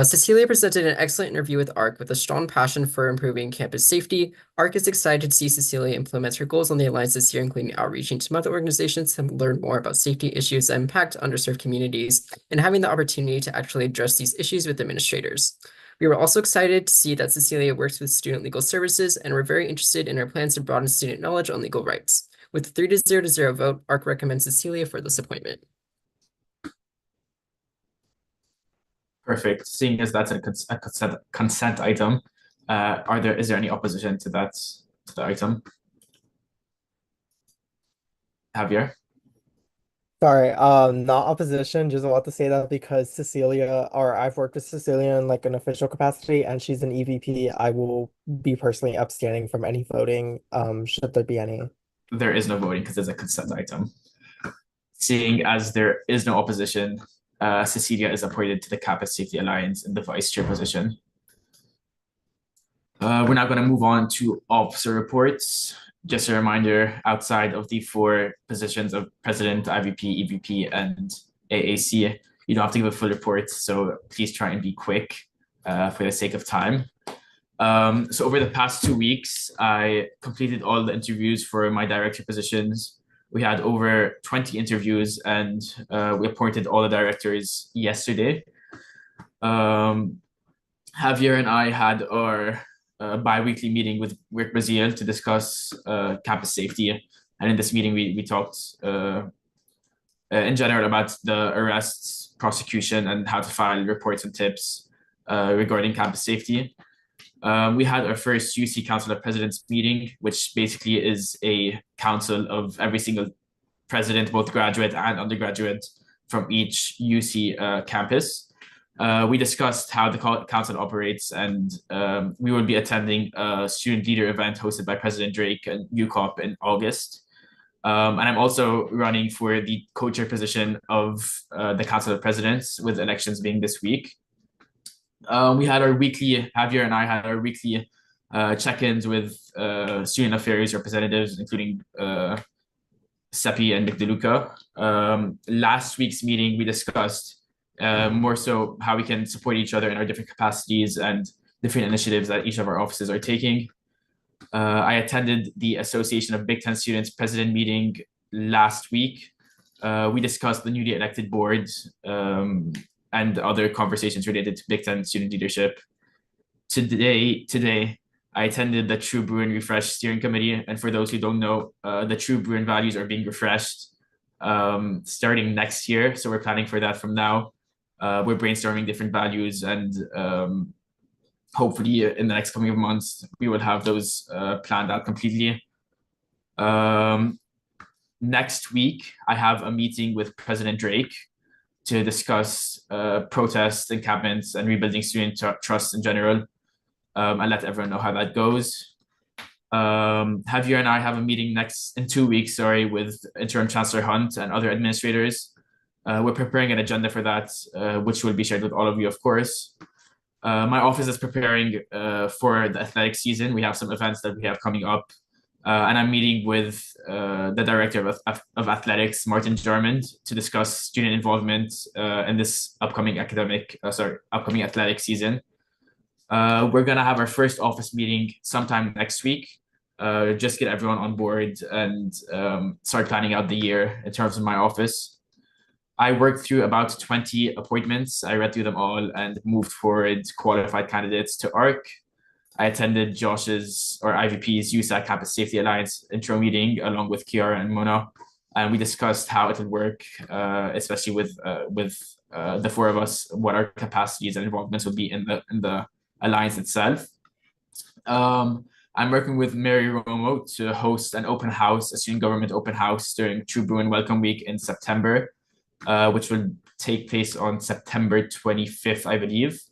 Cecilia presented an excellent interview with ARC with a strong passion for improving campus safety. ARC is excited to see Cecilia implement her goals on the Alliance this year, including outreaching to other organizations to learn more about safety issues that impact underserved communities, and having the opportunity to actually address these issues with administrators. We were also excited to see that Cecilia works with Student Legal Services, and we're very interested in her plans to broaden student knowledge on legal rights. With a 3-0 vote, ARC recommends Cecilia for this appointment.
Perfect. Seeing as that's a consent item, is there any opposition to the item? Javier?
Sorry, not opposition, just want to say that because Cecilia, or I've worked with Cecilia in like an official capacity and she's an EVP, I will be personally abstaining from any voting, should there be any.
There is no voting because there's a consent item. Seeing as there is no opposition, Cecilia is appointed to the Campus Safety Alliance in the vice chair position. We're now going to move on to officer reports. Just a reminder, outside of the 4 positions of president, IVP, EVP, and AAC, you don't have to give a full report, so please try and be quick for the sake of time. So over the past 2 weeks, I completed all the interviews for my director positions. We had over 20 interviews, and we appointed all the directors yesterday. Javier and I had our bi-weekly meeting with Rick Brazil to discuss campus safety. And in this meeting, we talked in general about the arrests, prosecution, and how to file reports and tips regarding campus safety. We had our first UC Council of Presidents meeting, which basically is a council of every single president, both graduate and undergraduate, from each UC campus. We discussed how the council operates, and we will be attending a student leader event hosted by President Drake and UCOP in August. And I'm also running for the co-chair position of the Council of Presidents, with elections being this week. Javier and I had our weekly check-ins with student affairs representatives, including Seppi and Nick DeLuca. Last week's meeting, we discussed more so how we can support each other in our different capacities and different initiatives that each of our offices are taking. I attended the Association of Big Ten Students President meeting last week. We discussed the newly elected boards and other conversations related to Big Ten student leadership. Today, I attended the True Bruin Refresh Steering Committee, and for those who don't know, the True Bruin values are being refreshed starting next year, so we're planning for that from now. We're brainstorming different values, and hopefully in the next coming months, we will have those planned out completely. Next week, I have a meeting with President Drake to discuss protests, encampments, and rebuilding student trust in general, and let everyone know how that goes. Javier and I have a meeting in 2 weeks, sorry, with Interim Chancellor Hunt and other administrators. We're preparing an agenda for that, which will be shared with all of you, of course. My office is preparing for the athletic season. We have some events that we have coming up. And I'm meeting with the director of athletics, Martin Jarmond, to discuss student involvement in this upcoming athletic season. We're gonna have our first office meeting sometime next week. Just get everyone on board and start planning out the year in terms of my office. I worked through about 20 appointments. I read through them all and moved forward qualified candidates to ARC. I attended Josh's or IVP's USAC Campus Safety Alliance intro meeting along with Kiara and Mona, and we discussed how it would work, especially with the four of us, what our capacities and involvements would be in the alliance itself. I'm working with Mary Romo to host an open house, a student government open house during True Bruin Welcome Week in September, which will take place on September 25th, I believe.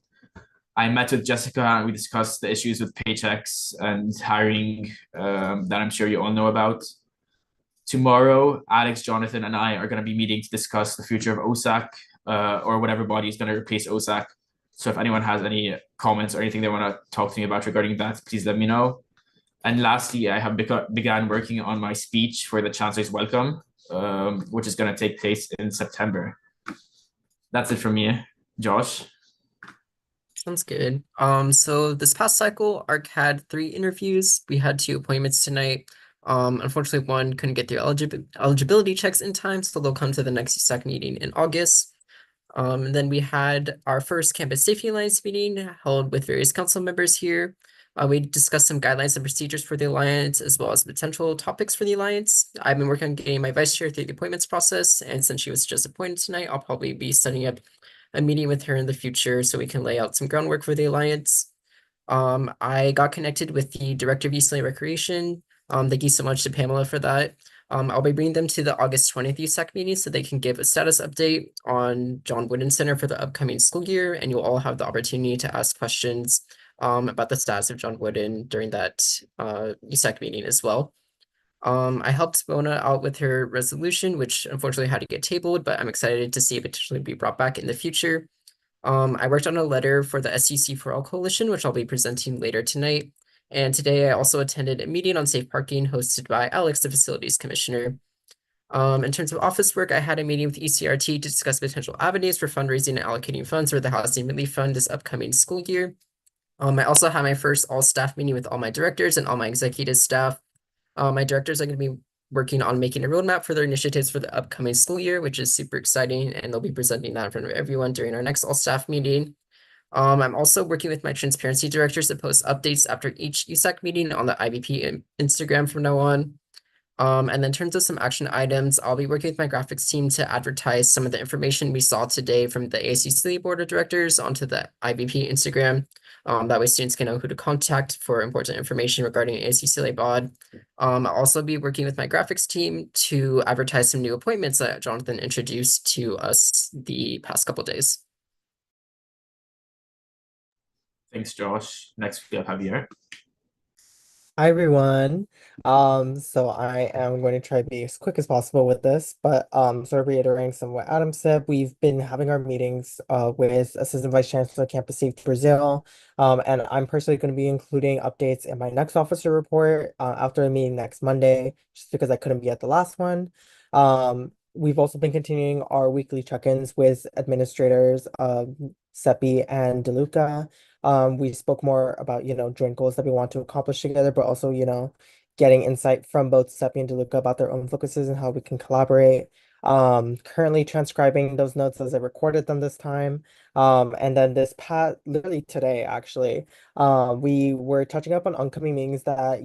I met with Jessica and we discussed the issues with paychecks and hiring that I'm sure you all know about. Tomorrow, Alex, Jonathan, and I are going to be meeting to discuss the future of OSAC or whatever body is going to replace OSAC. So if anyone has any comments or anything they want to talk to me about regarding that, please let me know. And lastly, I have began working on my speech for the Chancellor's Welcome, which is going to take place in September. That's it from me. Josh?
Sounds good. So this past cycle, ARC had 3 interviews. We had 2 appointments tonight. Unfortunately, one couldn't get their eligibility checks in time, so they'll come to the next USAC meeting in August. And then we had our first Campus Safety Alliance meeting held with various council members here. We discussed some guidelines and procedures for the Alliance, as well as potential topics for the Alliance. I've been working on getting my vice chair through the appointments process, and since she was just appointed tonight, I'll probably be setting up a meeting with her in the future so we can lay out some groundwork for the Alliance. I got connected with the director of UCLA Recreation. Thank you so much to Pamela for that. I'll be bringing them to the August 20th USAC meeting so they can give a status update on John Wooden Center for the upcoming school year, and you'll all have the opportunity to ask questions about the status of John Wooden during that USAC meeting as well. I helped Mona out with her resolution, which unfortunately had to get tabled, but I'm excited to see it potentially be brought back in the future. I worked on a letter for the SUC for All Coalition, which I'll be presenting later tonight. And today I also attended a meeting on safe parking hosted by Alex, the facilities commissioner. In terms of office work, I had a meeting with ECRT to discuss potential avenues for fundraising and allocating funds for the Housing Relief Fund this upcoming school year. I also had my first all-staff meeting with all my directors and all my executive staff. My directors are going to be working on making a roadmap for their initiatives for the upcoming school year, which is super exciting, and they'll be presenting that in front of everyone during our next all-staff meeting. I'm also working with my transparency directors to post updates after each USAC meeting on the IVP Instagram from now on. And then in terms of some action items, I'll be working with my graphics team to advertise some of the information we saw today from the ASUC Board of Directors onto the IVP Instagram. That way students can know who to contact for important information regarding ASUC BOD. I'll also be working with my graphics team to advertise some new appointments that Jonathan introduced to us the past couple days.
Thanks, Josh. Next, we have Javier.
Hi everyone. So I am going to try to be as quick as possible with this, but sort of reiterating some of what Adam said, we've been having our meetings with Assistant Vice Chancellor Campus Safety Brazil, and I'm personally going to be including updates in my next officer report after the meeting next Monday, just because I couldn't be at the last one. We've also been continuing our weekly check-ins with administrators, Seppi and DeLuca. We spoke more about, joint goals that we want to accomplish together, but also, getting insight from both Seppi and DeLuca about their own focuses and how we can collaborate. Currently transcribing those notes as I recorded them this time. And then literally today, actually, we were touching up on upcoming meetings that,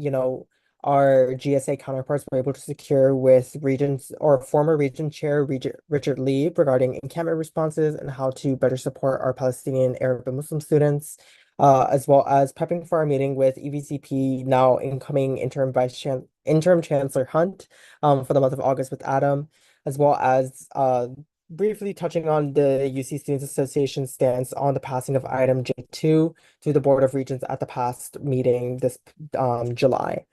our GSA counterparts were able to secure with Regents or former Regent Chair Richard Lee regarding encampment responses and how to better support our Palestinian, Arab, and Muslim students, as well as prepping for our meeting with EVCP, now incoming Interim Chancellor Hunt, for the month of August with Adam, as well as briefly touching on the UC Students Association stance on the passing of item J2 to the Board of Regents at the past meeting this July.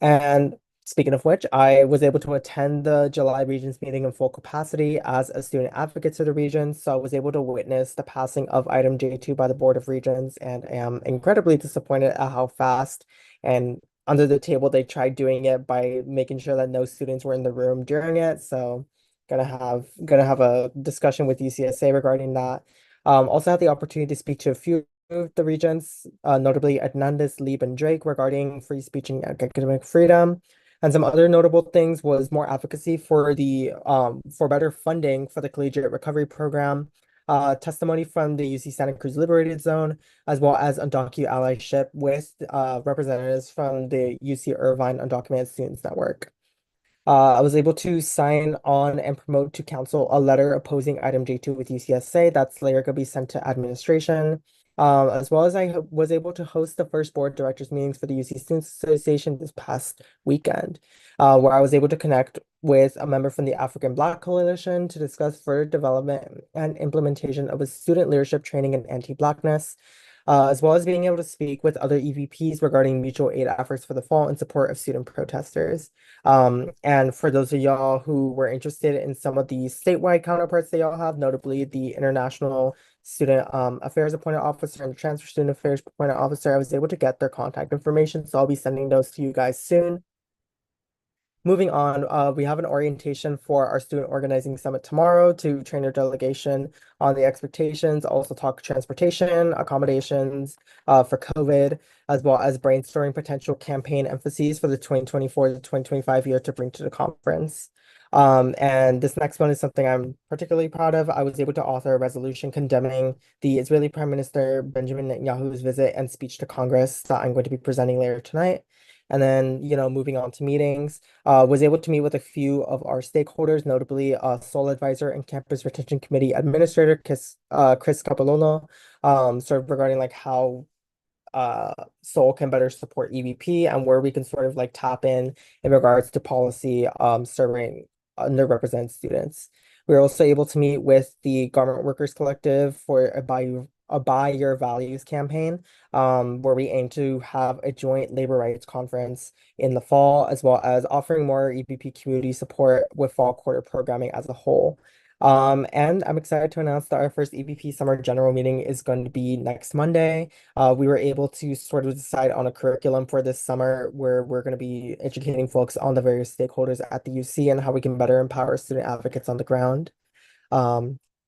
And speaking of which, I was able to attend the July Regents meeting in full capacity as a student advocate to the Regents. So I was able to witness the passing of item J2 by the Board of Regents and am incredibly disappointed at how fast and under the table they tried doing it by making sure that no students were in the room during it. So gonna have a discussion with UCSA regarding that. Also had the opportunity to speak to a few of the Regents, notably Hernandez, Lieb, and Drake, regarding free speech and academic freedom. And some other notable things was more advocacy for the for better funding for the Collegiate Recovery Program, testimony from the UC Santa Cruz Liberated Zone, as well as undocumented allyship with representatives from the UC Irvine Undocumented Students Network. I was able to sign on and promote to council a letter opposing item J2 with UCSA. That's later going to be sent to administration. As well as was able to host the first board directors meetings for the UC Students Association this past weekend, where I was able to connect with a member from the African Black Coalition to discuss further development and implementation of a student leadership training in anti-Blackness, as well as being able to speak with other EVPs regarding mutual aid efforts for the fall in support of student protesters. And for those of y'all who were interested in some of the statewide counterparts that y'all have, notably the International Student Affairs Appointed Officer and the Transfer Student Affairs Appointed Officer, I was able to get their contact information, so I'll be sending those to you guys soon. Moving on, we have an orientation for our student organizing summit tomorrow to train your delegation on the expectations, also talk transportation, accommodations for COVID, as well as brainstorming potential campaign emphases for the 2024 to 2025 year to bring to the conference. And this next one is something I'm particularly proud of. I was able to author a resolution condemning the Israeli Prime Minister Benjamin Netanyahu's visit and speech to Congress that I'm going to be presenting later tonight. And then, moving on to meetings, was able to meet with a few of our stakeholders, notably Sole Advisor and Campus Retention Committee Administrator Chris Capolono, sort of regarding like how Seoul can better support EVP and where we can sort of like tap in regards to policy serving underrepresented students. We were also able to meet with the Garment Workers Collective for a Buy Your Values campaign, where we aim to have a joint labor rights conference in the fall, as well as offering more EVP community support with fall quarter programming as a whole. And I'm excited to announce that our first EVP summer general meeting is going to be next Monday. We were able to sort of decide on a curriculum for this summer where we're going to be educating folks on the various stakeholders at the UC and how we can better empower student advocates on the ground.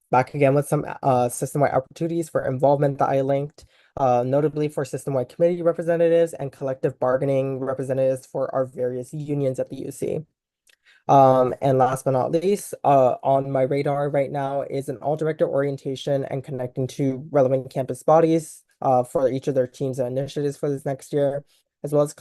Back again with some system-wide opportunities for involvement that I linked, notably for system-wide committee representatives and collective bargaining representatives for our various unions at the UC. And last but not least, on my radar right now is an all-director orientation and connecting to relevant campus bodies for each of their teams and initiatives for this next year, as well as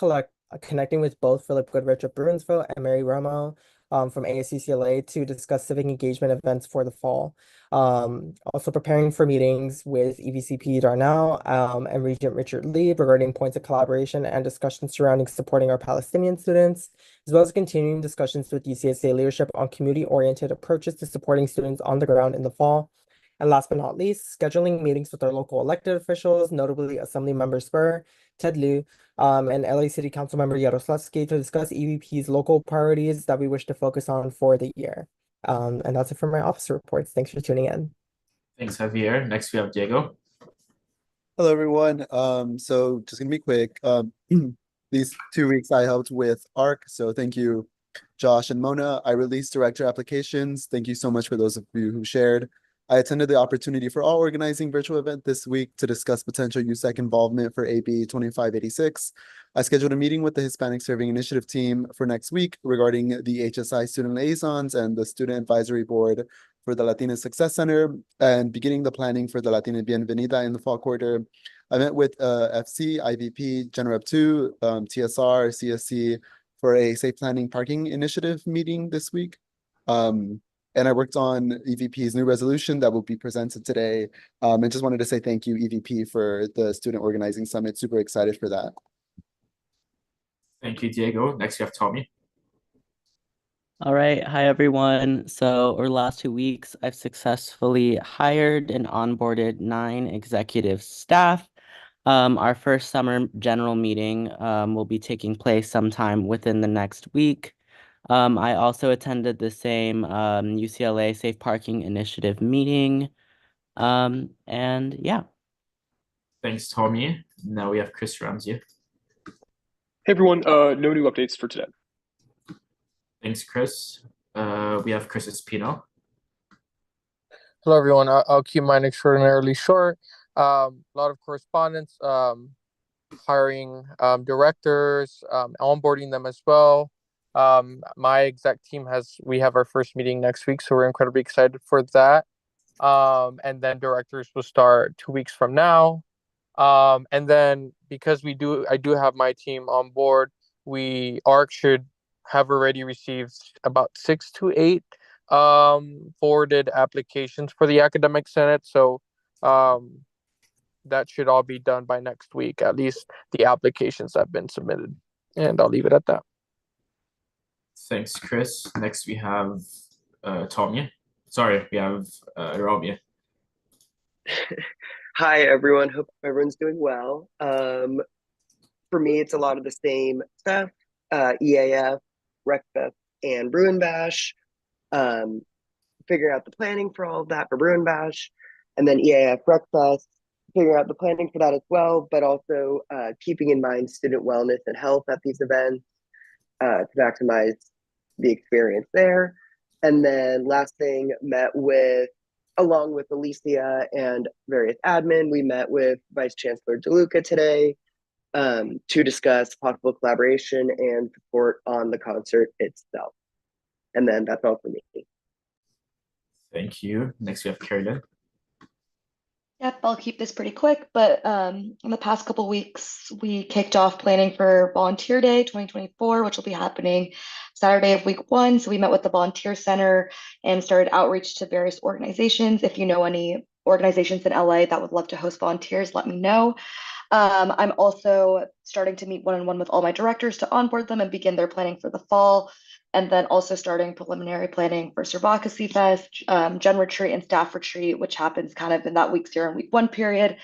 connecting with both Philip Goodrich of Bruinsville and Mary Romo from ASUCLA to discuss civic engagement events for the fall. Also preparing for meetings with EVCP Darnell and Regent Richard Lee regarding points of collaboration and discussions surrounding supporting our Palestinian students, as well as continuing discussions with UCSA leadership on community-oriented approaches to supporting students on the ground in the fall. And last but not least, scheduling meetings with our local elected officials, notably Assemblymember Spur, Ted Lieu, and LA City Council Member Yaroslavsky to discuss EVP's local priorities that we wish to focus on for the year. And that's it for my officer reports. Thanks for tuning in.
Thanks, Javier. Next, we have Diego.
Hello, everyone. So just gonna be quick. These 2 weeks I helped with ARC, so thank you, Josh and Mona. I released director applications. Thank you so much for those of you who shared. I attended the Opportunity for All organizing virtual event this week to discuss potential USAC involvement for AB 2586. I scheduled a meeting with the Hispanic Serving Initiative team for next week regarding the HSI student liaisons and the student advisory board for the Latina Success Center and beginning the planning for the Latina Bienvenida in the fall quarter. I met with FC, IVP, Gen 2, TSR, CSC for a safe planning parking initiative meeting this week. And I worked on EVP's new resolution that will be presented today. And just wanted to say thank you, EVP, for the Student Organizing Summit. Super excited for that.
Thank you, Diego. Next, we have Tommy.
All right, hi everyone. So over the last 2 weeks, I've successfully hired and onboarded 9 executive staff. Our first summer general meeting will be taking place sometime within the next week. I also attended the same UCLA Safe Parking Initiative meeting. And yeah.
Thanks, Tommy. Now we have Chris Ramsey.
Hey everyone, no new updates for today.
Thanks, Chris. We have Chris Espino.
Hello, everyone. I'll keep mine extraordinarily short. A lot of correspondence, hiring directors, onboarding them as well. My exec team we have our first meeting next week, so we're incredibly excited for that. And then directors will start 2 weeks from now. And then because I do have my team on board, ARC should have already received about 6 to 8 forwarded applications for the academic senate. So that should all be done by next week, at least the applications have been submitted. And I'll leave it at that.
Thanks, Chris. Next we have Tommy. Sorry, we have Robbie.
Hi, everyone. Hope everyone's doing well. For me, it's a lot of the same stuff, EAF, RecFest, and Bruin Bash. Figuring out the planning for all of that for Bruin Bash, and then EAF, RecFest, figuring out the planning for that as well, but also keeping in mind student wellness and health at these events to maximize the experience there. And then last thing, along with Alicia and various admin, we met with Vice Chancellor DeLuca today to discuss possible collaboration and support on the concert itself. And then that's all for me.
Thank you. Next we have Carolyn.
Yep, I'll keep this pretty quick, but in the past couple weeks, we kicked off planning for Volunteer Day 2024, which will be happening Saturday of week 1. So we met with the Volunteer Center and started outreach to various organizations. If you know any organizations in LA that would love to host volunteers, let me know. I'm also starting to meet one-on-one with all my directors to onboard them and begin their planning for the fall. And then also starting preliminary planning for Survocracy Fest, Gen Retreat, and Staff Retreat, which happens kind of in that week 0 and week 1 period.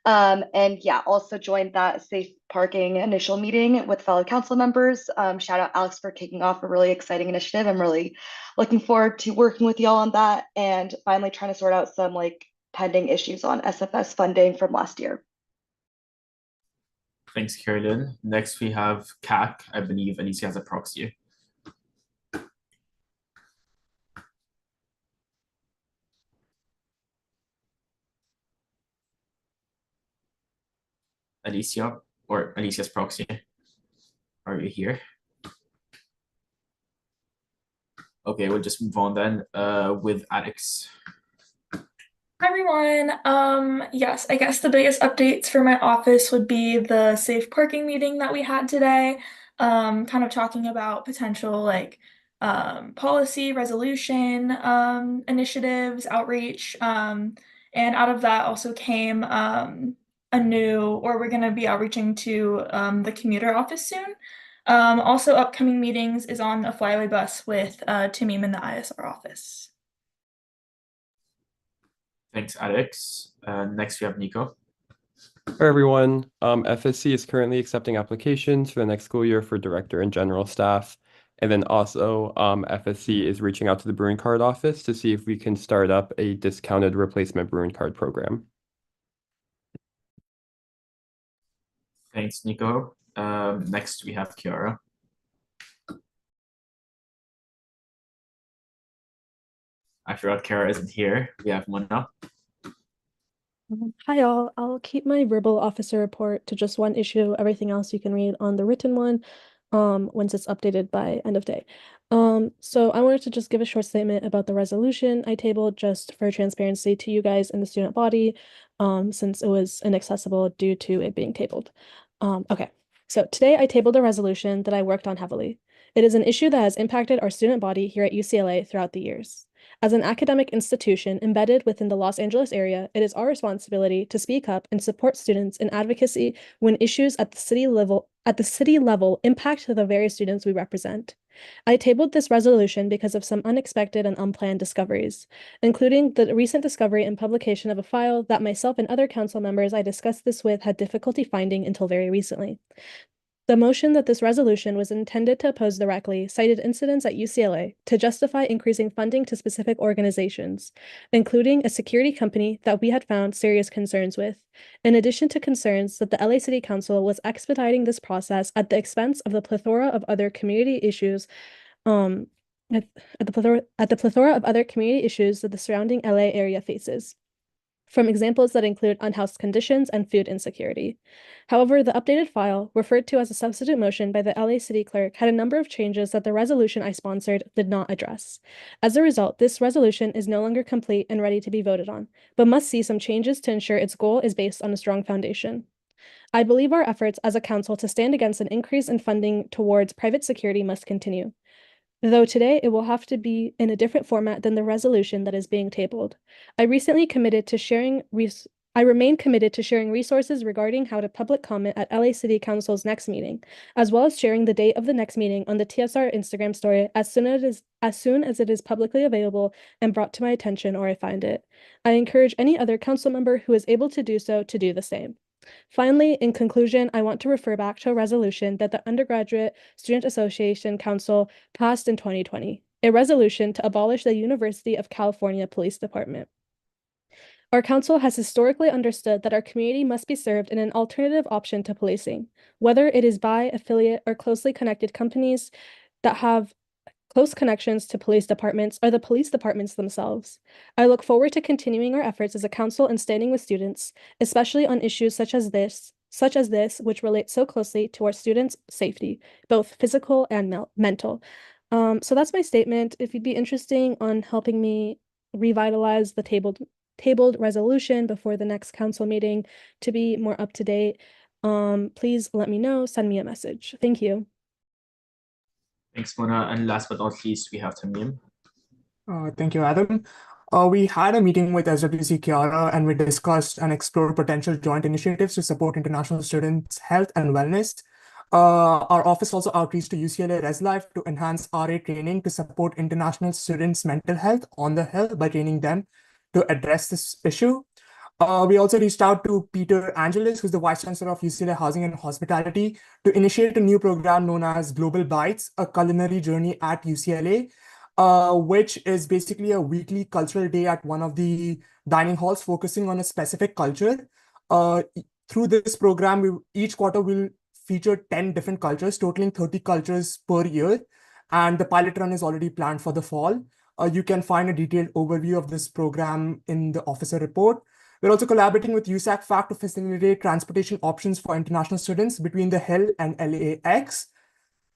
And yeah, also joined that safe parking initial meeting with fellow council members. Shout out Alex for kicking off a really exciting initiative. I'm really looking forward to working with y'all on that and finally trying to sort out some pending issues on SFS funding from last year.
Thanks, Carolyn. Next we have CAC. I believe Alicia has a proxy. Alicia, or Alicia's proxy. Are you here? Okay, we'll just move on then with Alex.
Hi everyone. Yes, I guess the biggest updates for my office would be the safe parking meeting that we had today. Kind of talking about potential policy resolution initiatives, outreach. And out of that also came we're gonna be outreaching to the commuter office soon. Also upcoming meetings is on a flyaway bus with Timmy in the ISR office.
Thanks, Alex. Next we have Nico.
Hi everyone. FSC is currently accepting applications for the next school year for director and general staff. And then also FSC is reaching out to the Bruin Card office to see if we can start up a discounted replacement Bruin Card program.
Thanks, Nico. Next we have Kiara. I forgot Kiara isn't here. We have Mona.
Hi all, I'll keep my verbal officer report to just one issue. Everything else you can read on the written one once it's updated by end of day. So I wanted to just give a short statement about the resolution I tabled just for transparency to you guys in the student body, since it was inaccessible due to it being tabled. Okay, so today I tabled a resolution that I worked on heavily. It is an issue that has impacted our student body here at UCLA throughout the years. As an academic institution embedded within the Los Angeles area, it is our responsibility to speak up and support students in advocacy when issues at the city level impact the various students we represent. I tabled this resolution because of some unexpected and unplanned discoveries, including the recent discovery and publication of a file that myself and other council members I discussed this with had difficulty finding until very recently. The motion that this resolution was intended to oppose directly cited incidents at UCLA to justify increasing funding to specific organizations, including a security company that we had found serious concerns with, in addition to concerns that the LA City Council was expediting this process at the expense of the plethora of other community issues, at the plethora of other community issues that the surrounding LA area faces, from examples that include unhoused conditions and food insecurity. However, the updated file, referred to as a substitute motion by the LA City Clerk, had a number of changes that the resolution I sponsored did not address. As a result, this resolution is no longer complete and ready to be voted on, but must see some changes to ensure its goal is based on a strong foundation. I believe our efforts as a council to stand against an increase in funding towards private security must continue, though today it will have to be in a different format than the resolution that is being tabled. I remain committed to sharing resources regarding how to public comment at LA City Council's next meeting, as well as sharing the date of the next meeting on the TSR Instagram story as soon as it is publicly available and brought to my attention or I find it. I encourage any other council member who is able to do so to do the same. Finally, in conclusion, I want to refer back to a resolution that the Undergraduate Student Association Council passed in 2020, a resolution to abolish the University of California Police Department. Our council has historically understood that our community must be served in an alternative option to policing, whether it is by affiliate or closely connected companies that have close connections to police departments or the police departments themselves. I look forward to continuing our efforts as a council and standing with students, especially on issues such as this, which relate so closely to our students' safety, both physical and mental. So that's my statement. If you'd be interested on helping me revitalize the tabled resolution before the next council meeting to be more up to date, please let me know, send me a message. Thank you.
Thanks, Mona. And last but not least, we have Tamim.
Thank you, Adam. We had a meeting with SWC Kiara and we discussed and explored potential joint initiatives to support international students' health and wellness. Our office also outreached to UCLA ResLife to enhance RA training to support international students' mental health on the Hill by training them to address this issue. We also reached out to Peter Angelis, who's the Vice Chancellor of UCLA Housing and Hospitality, to initiate a new program known as Global Bites, a culinary journey at UCLA, which is basically a weekly cultural day at one of the dining halls focusing on a specific culture. Through this program, each quarter will feature 10 different cultures, totaling 30 cultures per year. And the pilot run is already planned for the fall. You can find a detailed overview of this program in the officer report. We're also collaborating with USAC FAC to facilitate transportation options for international students between the Hill and LAX.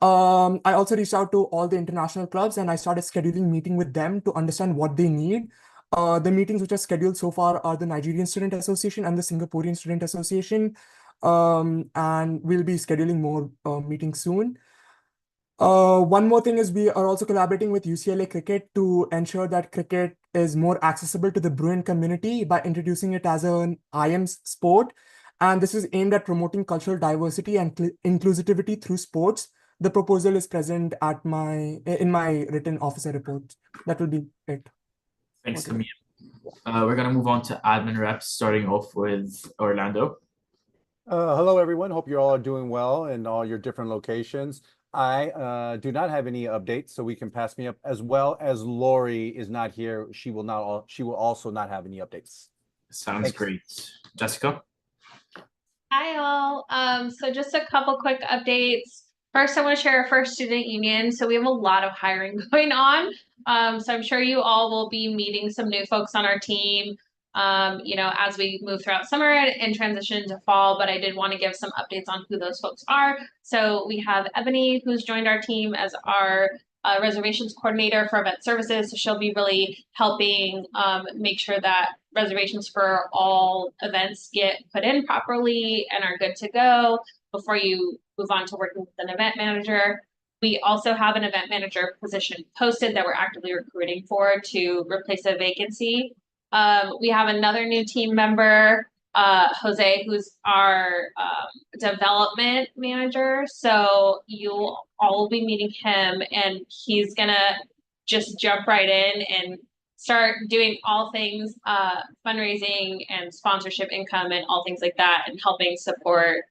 I also reached out to all the international clubs and I started scheduling meeting with them to understand what they need. The meetings which are scheduled so far are the Nigerian Student Association and the Singaporean Student Association. And we'll be scheduling more meetings soon. One more thing is we are also collaborating with UCLA Cricket to ensure that cricket is more accessible to the Bruin community by introducing it as an IM sport. And this is aimed at promoting cultural diversity and inclusivity through sports. The proposal is present at in my written officer report. That will be it.
Thanks, Tamim. We're going to move on to admin reps, starting off with Orlando.
Hello, everyone. Hope you all are doing well in all your different locations. I do not have any updates, so we can pass me up, as well as Lori is not here. She will also not have any updates.
Sounds great. Jessica?
Hi, all. So just a couple quick updates. First, I want to share our first student union. So we have a lot of hiring going on. So I'm sure you all will be meeting some new folks on our team, as we move throughout summer and transition to fall, but I did want to give some updates on who those folks are. So we have Ebony, who's joined our team as our reservations coordinator for event services. So she'll be really helping make sure that reservations for all events get put in properly and are good to go before you move on to working with an event manager. We also have an event manager position posted that we're actively recruiting for to replace a vacancy. We have another new team member Jose, who's our development manager. So you all will be meeting him, and he's gonna just jump right in and start doing all things fundraising and sponsorship income and all things like that, and helping support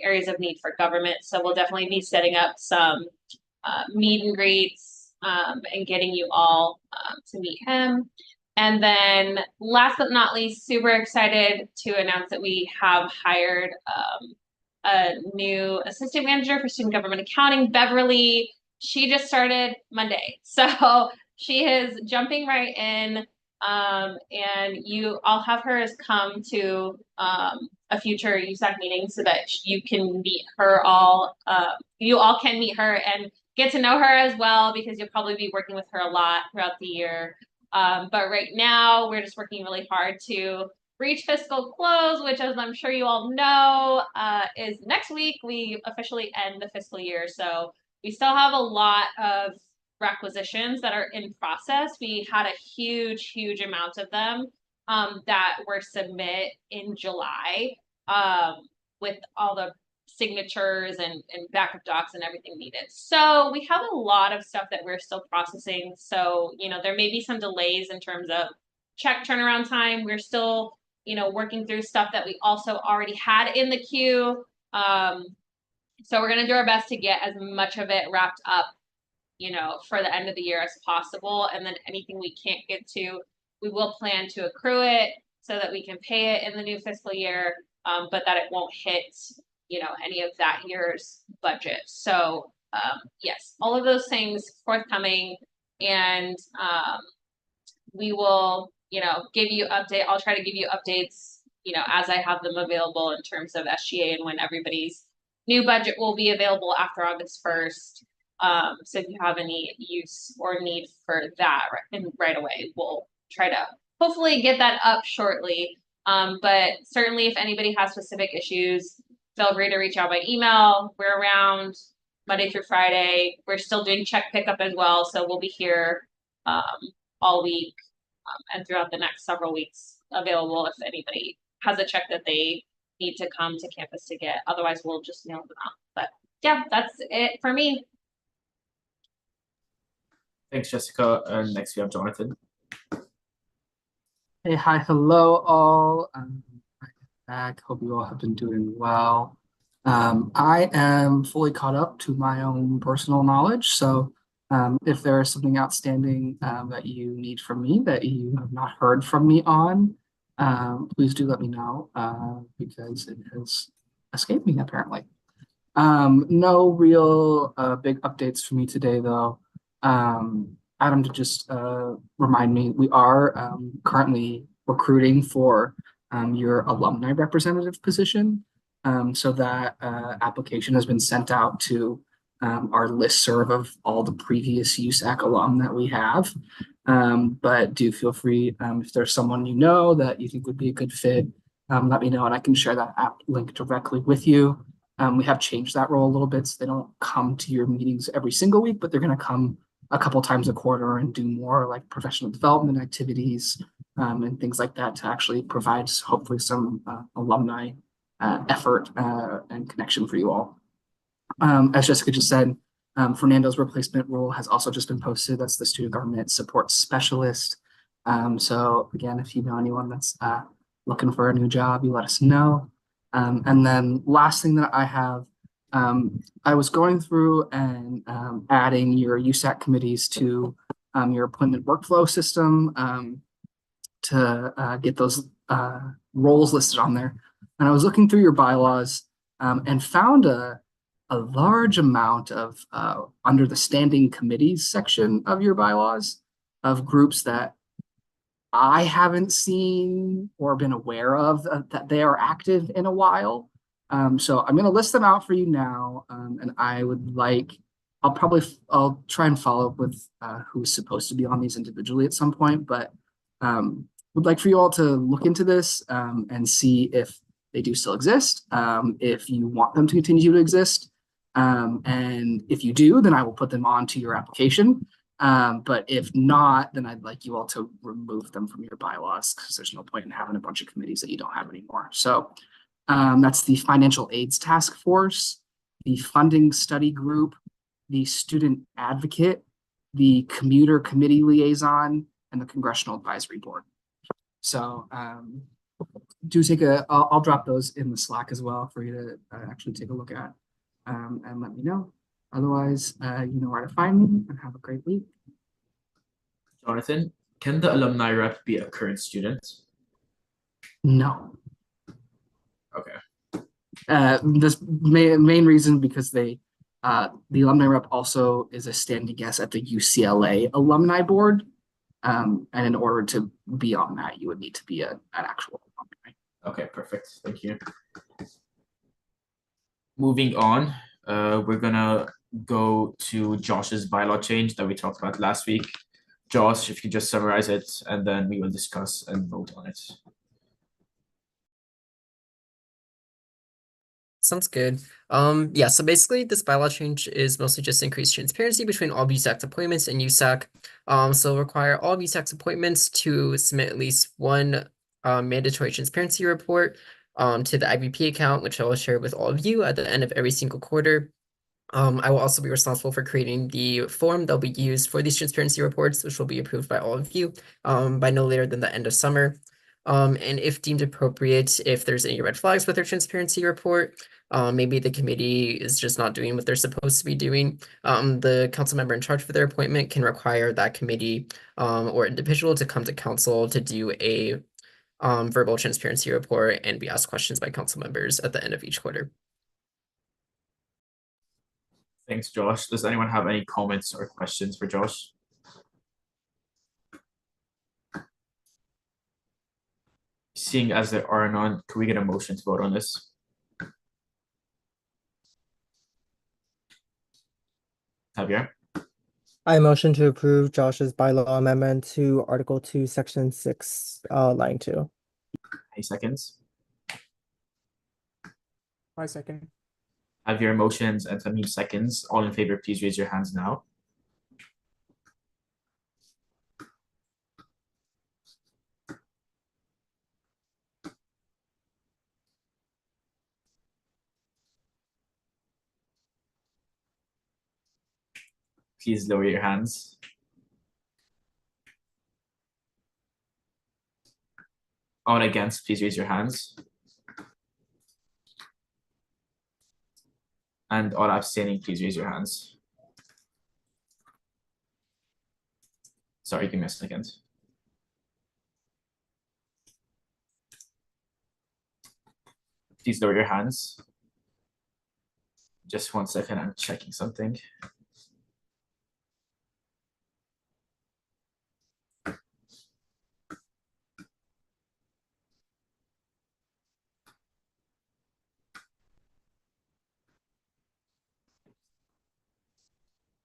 areas of need for government. So we'll definitely be setting up some meet and greets and getting you all to meet him. And then last but not least, super excited to announce that we have hired a new assistant manager for student government accounting, Beverly. She just started Monday. So she is jumping right in. And I'll have her come to a future USAC meeting so that you can meet her all. You all can meet her and get to know her as well, because you'll probably be working with her a lot throughout the year. But right now, we're just working really hard to reach fiscal close, which, as I'm sure you all know, is next week. We officially end the fiscal year. So we still have a lot of requisitions that are in process. We had a huge amount of them that were submit in July with all the signatures and backup docs and everything needed. So we have a lot of stuff that we're still processing. So, there may be some delays in terms of check turnaround time. We're still, working through stuff that we also already had in the queue. So we're going to do our best to get as much of it wrapped up, for the end of the year as possible. And then anything we can't get to, we will plan to accrue it so that we can pay it in the new fiscal year, but that it won't hit any of that year's budget. So yes, all of those things forthcoming, and we will, give you update. I'll try to give you updates, as I have them available in terms of SGA and when everybody's new budget will be available after August 1st. So if you have any use or need for that right away, we'll try to hopefully get that up shortly. But certainly if anybody has specific issues, feel free to reach out by email. We're around Monday through Friday. We're still doing check pickup as well. So we'll be here all week and throughout the next several weeks available if anybody has a check that they need to come to campus to get. Otherwise, we'll just mail them out. But yeah, that's it for me.
Thanks, Jessica. And next we have Jonathan.
Hey, hi, hello all. I'm back. Hope you all have been doing well. I am fully caught up to my own personal knowledge. So if there is something outstanding that you need from me that you have not heard from me on, please do let me know because it has escaped me apparently. No real big updates for me today though. Adam, to just remind me, we are currently recruiting for your alumni representative position. So that application has been sent out to our listserv of all the previous USAC alum that we have. But do feel free, if there's someone that you think would be a good fit, let me know and I can share that app link directly with you. We have changed that role a little bit, so they don't come to your meetings every single week, but they're going to come a couple times a quarter and do more like professional development activities and things like that to actually provide hopefully some alumni effort and connection for you all. As Jessica just said, Fernando's replacement role has also just been posted. That's the student government support specialist. So again, if you know anyone that's looking for a new job, you let us know. And then last thing that I have, I was going through and adding your USAC committees to your appointment workflow system to get those roles listed on there. And I was looking through your bylaws and found a large amount of under the standing committees section of your bylaws of groups that I haven't seen or been aware of that they are active in a while. So I'm going to list them out for you now. And I'll try and follow up with who's supposed to be on these individually at some point, but would like for you all to look into this and see if they do still exist, if you want them to continue to exist. And if you do, then I will put them onto your application. But if not, then I'd like you all to remove them from your bylaws because there's no point in having a bunch of committees that you don't have anymore. So that's the Financial Aids Task Force, the Funding Study Group, the Student Advocate, the Commuter Committee Liaison, and the Congressional Advisory Board. So do take I'll drop those in the Slack as well for you to actually take a look at and let me know. Otherwise, you know where to find me, and have a great week.
Jonathan, can the alumni rep be a current student?
No.
Okay.
This main reason because the alumni rep also is a standing guest at the UCLA alumni board. And in order to be on that, you would need to be an actual alumni.
Okay, perfect. Thank you. Moving on, we're gonna go to Josh's bylaw change that we talked about last week. Josh, if you just summarize it, and then we will discuss and vote on it.
Sounds good. Yeah, so basically this bylaw change is mostly just increased transparency between all USAC appointments and USAC. So it'll require all USAC appointments to submit at least one mandatory transparency report to the IVP account, which I will share with all of you at the end of every single quarter. I will also be responsible for creating the form that'll be used for these transparency reports, which will be approved by all of you by no later than the end of summer. And if deemed appropriate, if there's any red flags with their transparency report, maybe the committee is just not doing what they're supposed to be doing, the council member in charge for their appointment can require that committee or individual to come to council to do a verbal transparency report and be asked questions by council members at the end of each quarter.
Thanks, Josh. Does anyone have any comments or questions for Josh? Seeing as there are none, can we get a motion to vote on this? Javier?
I motion to approve Josh's bylaw amendment to Article 2, Section 6, line 2.
Any seconds?
I second.
Javier motions and Tamim seconds. All in favor, please raise your hands now. Please lower your hands. All against, please raise your hands. And all abstaining, please raise your hands. Sorry, give me a second. Please lower your hands. Just 1 second, I'm checking something.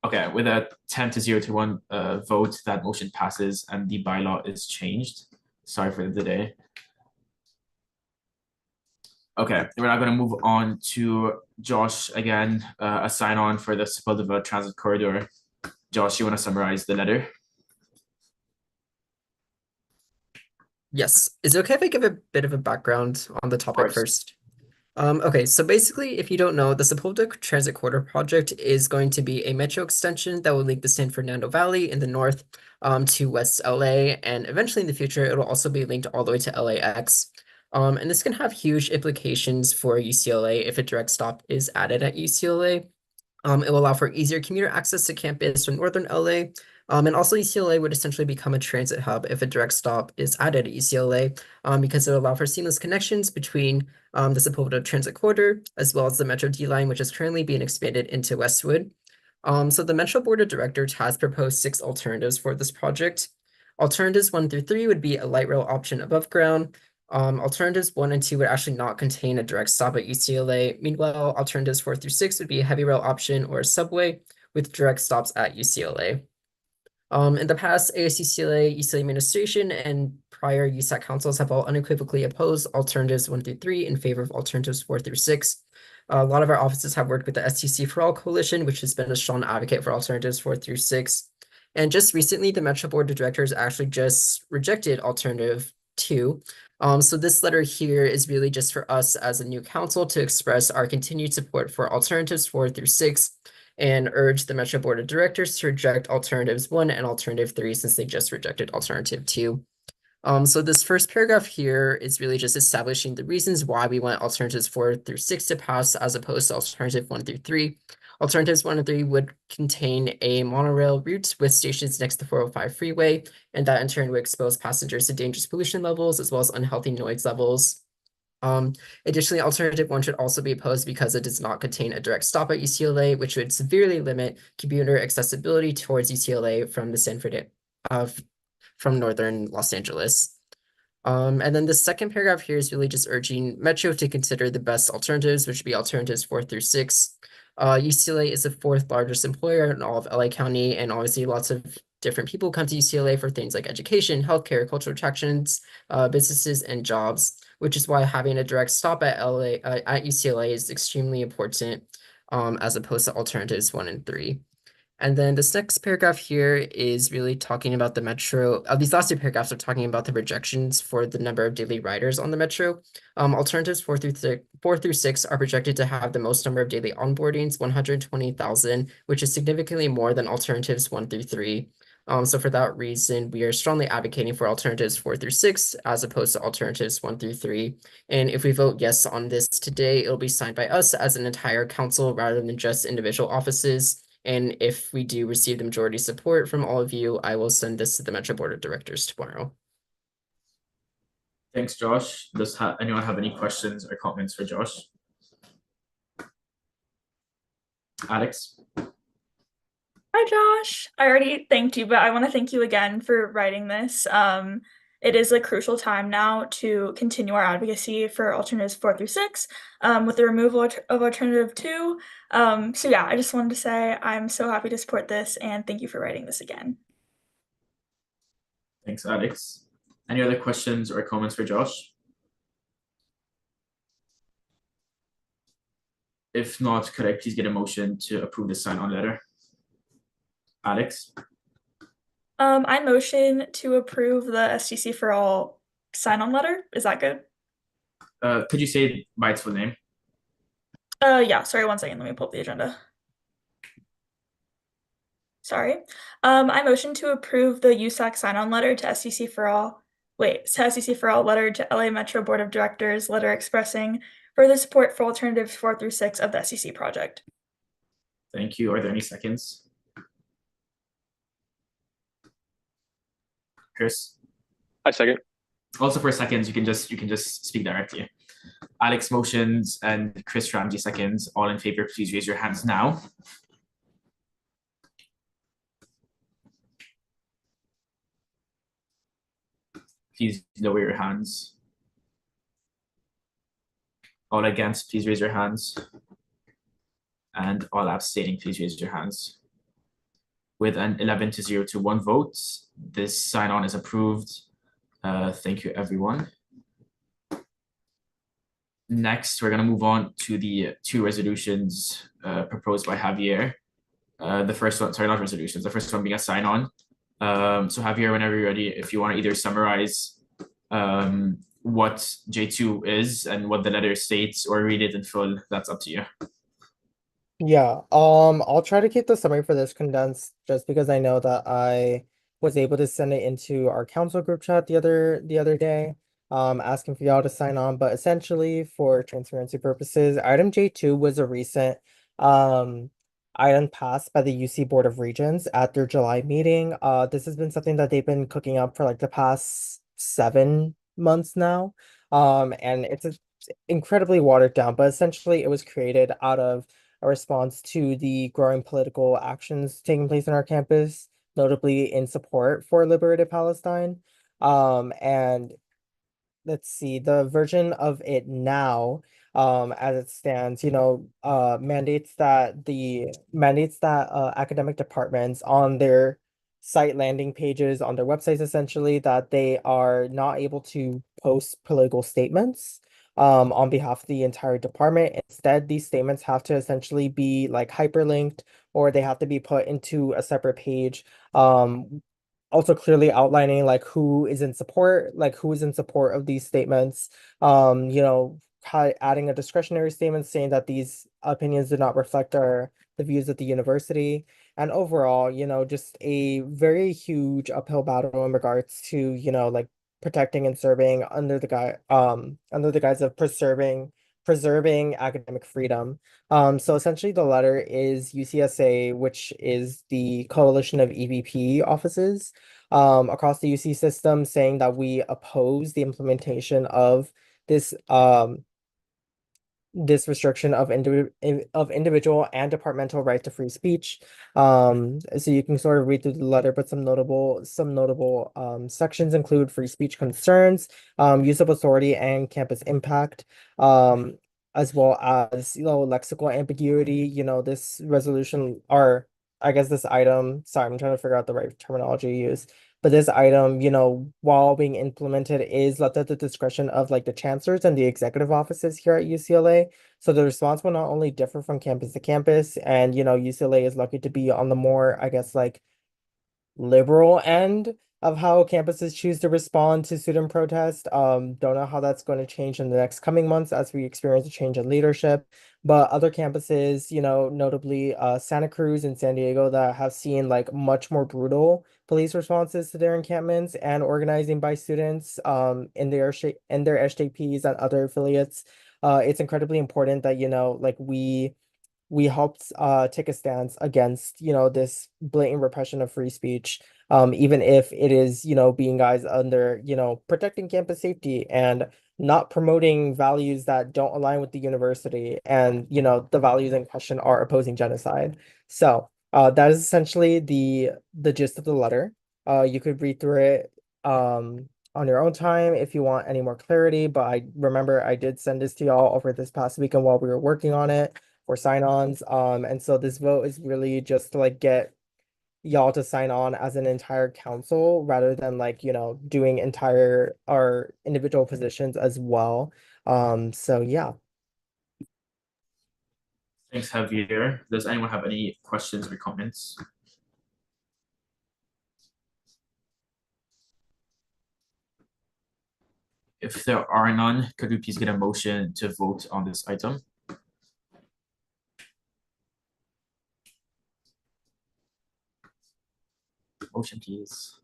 Okay, with a 10-0 to 1 vote, that motion passes and the bylaw is changed. Sorry for the delay. Okay, we're now going to move on to Josh again, a sign on for the Sepulveda Transit Corridor. Josh, you want to summarize the letter?
Yes. Is it okay if I give a bit of a background on the topic first? Okay, so basically, if you don't know, the Sepulveda Transit Corridor project is going to be a metro extension that will link the San Fernando Valley in the north to West LA, and eventually in the future, it'll also be linked all the way to LAX. And this can have huge implications for UCLA if a direct stop is added at UCLA. It will allow for easier commuter access to campus from northern LA. And also UCLA would essentially become a transit hub if a direct stop is added at UCLA, because it will allow for seamless connections between the Sepulveda Transit Corridor, as well as the Metro D line, which is currently being expanded into Westwood. So the Metro Board of Directors has proposed 6 alternatives for this project. Alternatives 1 through 3 would be a light rail option above ground. Alternatives 1 and 2 would actually not contain a direct stop at UCLA. Meanwhile, alternatives 4 through 6 would be a heavy rail option or a subway with direct stops at UCLA. In the past, ASUCLA, UCLA administration, and prior USAC councils have all unequivocally opposed alternatives 1 through 3 in favor of alternatives 4 through 6. A lot of our offices have worked with the STC for All Coalition, which has been a strong advocate for alternatives 4 through 6. And just recently, the Metro Board of Directors actually just rejected alternative 2. So this letter here is really just for us as a new council to express our continued support for alternatives 4 through 6 and urge the Metro Board of Directors to reject alternatives 1 and alternative 3 since they just rejected alternative 2. So this first paragraph here is really just establishing the reasons why we want alternatives 4 through 6 to pass as opposed to alternative 1 through 3. Alternatives 1 and 3 would contain a monorail route with stations next to the 405 freeway, and that in turn would expose passengers to dangerous pollution levels as well as unhealthy noise levels. Additionally, alternative 1 should also be opposed because it does not contain a direct stop at UCLA, which would severely limit commuter accessibility towards UCLA from the Stanford from northern Los Angeles. And then the second paragraph here is really just urging Metro to consider the best alternatives, which would be alternatives 4 through 6. UCLA is the 4th largest employer in all of LA County, and obviously lots of different people come to UCLA for things like education, healthcare, cultural attractions, businesses, and jobs, which is why having a direct stop at at UCLA is extremely important, as opposed to alternatives 1 and 3. And then this next paragraph here is really talking about the Metro. These last 2 paragraphs are talking about the projections for the number of daily riders on the Metro. Alternatives 4 through 6 are projected to have the most number of daily onboardings, 120,000, which is significantly more than alternatives 1 through 3. So for that reason, we are strongly advocating for alternatives 4 through 6 as opposed to alternatives 1 through 3. And if we vote yes on this today, it'll be signed by us as an entire council rather than just individual offices. And if we do receive the majority support from all of you, I will send this to the Metro Board of Directors tomorrow.
Thanks, Josh. Does anyone have any questions or comments for Josh? Alex?
Hi, Josh. I already thanked you, but I want to thank you again for writing this. It is a crucial time now to continue our advocacy for alternatives 4 through 6, with the removal of alternative 2. So yeah, I just wanted to say I'm so happy to support this and thank you for writing this again.
Thanks, Alex. Any other questions or comments for Josh? If not, could I please get a motion to approve the sign-on letter? Alex?
I motion to approve the STC for all sign-on letter. Is that good?
Could you say it by its full name?
Yeah, sorry, one second. Let me pull up the agenda. Sorry. I motion to approve the USAC sign-on letter to STC for all. Wait, to STC for all letter to LA Metro Board of Directors, letter expressing further support for alternatives 4 through 6 of the STC project.
Thank you. Are there any seconds? Chris?
I second.
Also for seconds, you can just speak directly. Alex motions and Chris Ramsey seconds. All in favor, please raise your hands now. Please lower your hands. All against, please raise your hands. And all abstaining, please raise your hands. With an 11-0 to 1 vote, this sign-on is approved. Thank you, everyone. Next, we're going to move on to the 2 resolutions proposed by Javier. The first one, sorry, not resolutions, the first one being a sign-on. So Javier, whenever you're ready, if you want to either summarize what J2 is and what the letter states or read it in full, that's up to you.
Yeah, I'll try to keep the summary for this condensed just because I know that I was able to send it into our council group chat the other day, asking for y'all to sign on. But essentially, for transparency purposes, item J2 was a recent item passed by the UC Board of Regents at their July meeting. This has been something that they've been cooking up for like the past 7 months now. And it's incredibly watered down, but essentially it was created out of a response to the growing political actions taking place on our campus, notably in support for liberated Palestine. And let's see, the version of it now, as it stands, mandates that academic departments on their site landing pages, on their websites, essentially, that they are not able to post political statements on behalf of the entire department. Instead, these statements have to essentially be like hyperlinked or they have to be put into a separate page. Also clearly outlining like who is in support, of these statements. Adding a discretionary statement saying that these opinions do not reflect the views of the university. And overall, just a very huge uphill battle in regards to, like protecting and serving under the guise of preserving academic freedom. So essentially the letter is UCSA, which is the coalition of EVP offices across the UC system, saying that we oppose the implementation of this this restriction of individual and departmental right to free speech. So you can sort of read through the letter, but some notable sections include free speech concerns, use of authority and campus impact, as well as lexical ambiguity. This resolution, or I guess this item. Sorry, I'm trying to figure out the right terminology to use. But this item, while being implemented, is left at the discretion of like the chancellors and the executive offices here at UCLA. So the response will not only differ from campus to campus, and UCLA is lucky to be on the more, I guess, like liberal end of how campuses choose to respond to student protest. Don't know how that's going to change in the next coming months as we experience a change in leadership. But other campuses, notably Santa Cruz and San Diego, that have seen like much more brutal police responses to their encampments and organizing by students in their SJPs and other affiliates. It's incredibly important that like we helped take a stance against this blatant repression of free speech, even if it is being guys under protecting campus safety and not promoting values that don't align with the university, and the values in question are opposing genocide. So that is essentially the gist of the letter. You could read through it on your own time if you want any more clarity, but I remember I did send this to y'all over this past weekend while we were working on it for sign-ons. And so this vote is really just to like get y'all to sign on as an entire council rather than like, doing entire our individual positions as well. So yeah.
Thanks, Javier. Does anyone have any questions or comments? If there are none, could we please get a motion to vote on this item? Motion, please.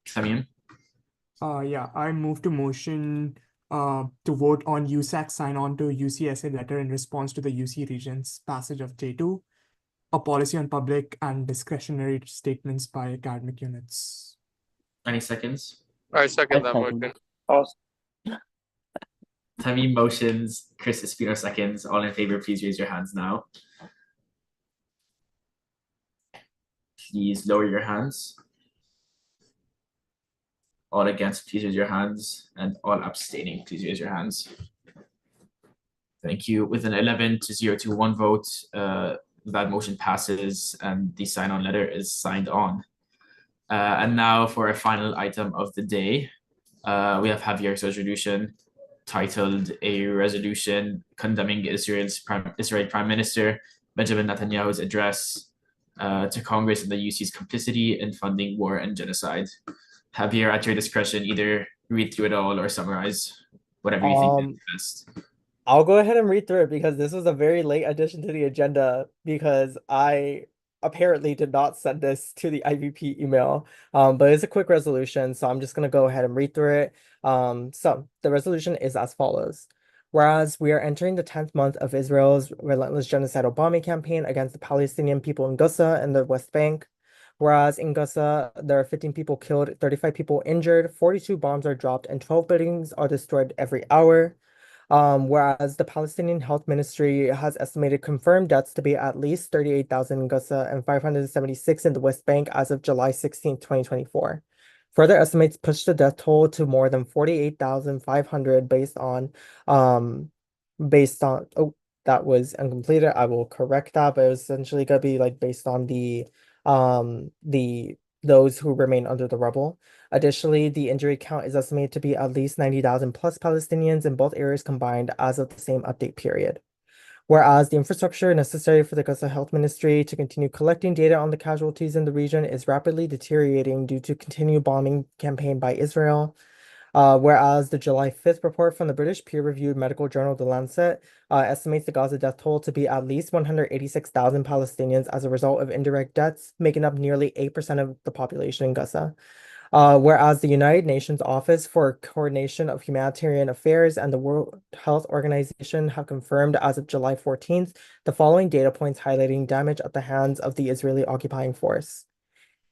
Samim?
Yeah, I move to motion to vote on USAC sign on to UCSA letter in response to the UC Regents passage of J2, a policy on public and discretionary statements by academic units.
Any seconds?
I second that motion.
Samim motions, Chris Espino seconds. All in favor, please raise your hands now. Please lower your hands. All against, please raise your hands. And all abstaining, please raise your hands. Thank you. With an 11 to 0 to 1 vote, that motion passes and the sign-on letter is signed on. And now for a final item of the day, we have Javier's resolution titled A Resolution Condemning Israeli Prime Minister Benjamin Netanyahu's address to Congress and the UC's complicity in funding war and genocide. Javier, at your discretion, either read through it all or summarize whatever you think is best.
I'll go ahead and read through it because this was a very late addition to the agenda because I apparently did not send this to the IVP email. But it's a quick resolution, so I'm just gonna go ahead and read through it. So the resolution is as follows. Whereas we are entering the 10th month of Israel's relentless genocidal bombing campaign against the Palestinian people in Gaza and the West Bank. Whereas in Gaza, there are 15 people killed, 35 people injured, 42 bombs are dropped, and 12 buildings are destroyed every hour. Whereas the Palestinian Health Ministry has estimated confirmed deaths to be at least 38,000 in Gaza and 576 in the West Bank as of July 16, 2024. Further estimates push the death toll to more than 48,500 oh, that was uncompleted. I will correct that, but it was essentially gonna be like based on the those who remain under the rubble. Additionally, the injury count is estimated to be at least 90,000 plus Palestinians in both areas combined as of the same update period. Whereas the infrastructure necessary for the Gaza Health Ministry to continue collecting data on the casualties in the region is rapidly deteriorating due to continued bombing campaign by Israel. Whereas the July 5th report from the British peer-reviewed medical journal The Lancet estimates the Gaza death toll to be at least 186,000 Palestinians as a result of indirect deaths, making up nearly 8% of the population in Gaza. Whereas the United Nations Office for Coordination of Humanitarian Affairs and the World Health Organization have confirmed as of July 14th the following data points highlighting damage at the hands of the Israeli occupying force.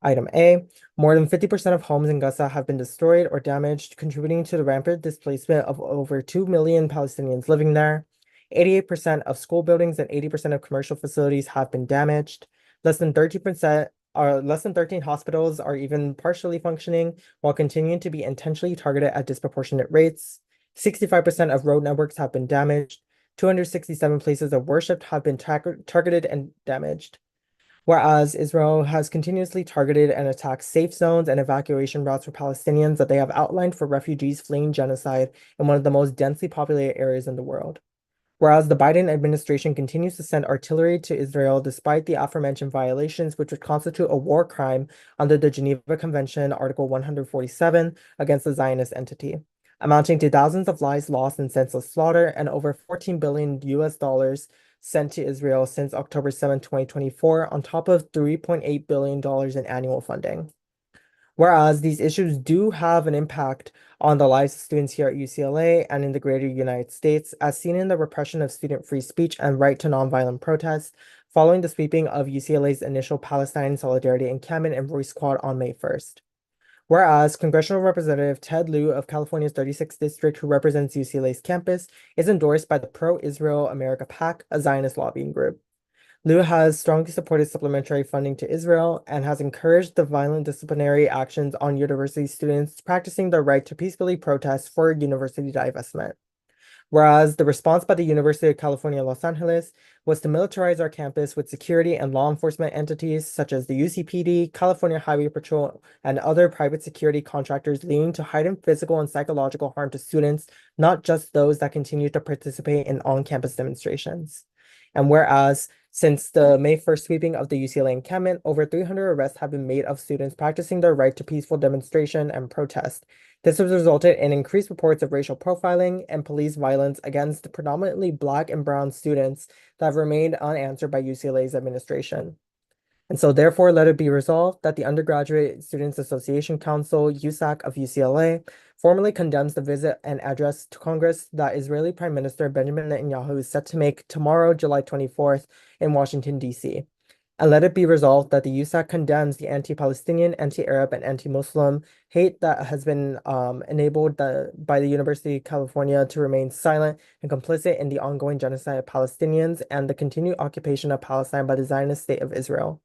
Item A, more than 50% of homes in Gaza have been destroyed or damaged, contributing to the rampant displacement of over 2 million Palestinians living there. 88% of school buildings and 80% of commercial facilities have been damaged. Less than 13 hospitals are even partially functioning, while continuing to be intentionally targeted at disproportionate rates. 65% of road networks have been damaged. 267 places of worship have been targeted and damaged. Whereas Israel has continuously targeted and attacked safe zones and evacuation routes for Palestinians that they have outlined for refugees fleeing genocide in one of the most densely populated areas in the world. Whereas the Biden administration continues to send artillery to Israel despite the aforementioned violations, which would constitute a war crime under the Geneva Convention, Article 147, against the Zionist entity, amounting to thousands of lives lost in senseless slaughter and over 14 billion US dollars sent to Israel since October 7, 2024, on top of $3.8 billion in annual funding. Whereas these issues do have an impact on the lives of students here at UCLA and in the greater United States, as seen in the repression of student free speech and right to nonviolent protest following the sweeping of UCLA's initial Palestine Solidarity Encampment and Voice Squad on May 1st. Whereas Congressional Representative Ted Lieu of California's 36th District, who represents UCLA's campus, is endorsed by the Pro-Israel America PAC, a Zionist lobbying group. Lieu has strongly supported supplementary funding to Israel and has encouraged the violent disciplinary actions on university students practicing their right to peacefully protest for university divestment. Whereas the response by the University of California, Los Angeles was to militarize our campus with security and law enforcement entities such as the UCPD, California Highway Patrol, and other private security contractors, leading to heightened physical and psychological harm to students, not just those that continue to participate in on-campus demonstrations. And whereas since the May 1st sweeping of the UCLA encampment, over 300 arrests have been made of students practicing their right to peaceful demonstration and protest. This has resulted in increased reports of racial profiling and police violence against predominantly Black and brown students that have remained unanswered by UCLA's administration. And so therefore, let it be resolved that the Undergraduate Students Association Council, USAC of UCLA, formally condemns the visit and address to Congress that Israeli Prime Minister Benjamin Netanyahu is set to make tomorrow, July 24th, in Washington, D.C. And let it be resolved that the USAC condemns the anti-Palestinian, anti-Arab, and anti-Muslim hate that has been enabled by the University of California to remain silent and complicit in the ongoing genocide of Palestinians and the continued occupation of Palestine by the Zionist State of Israel.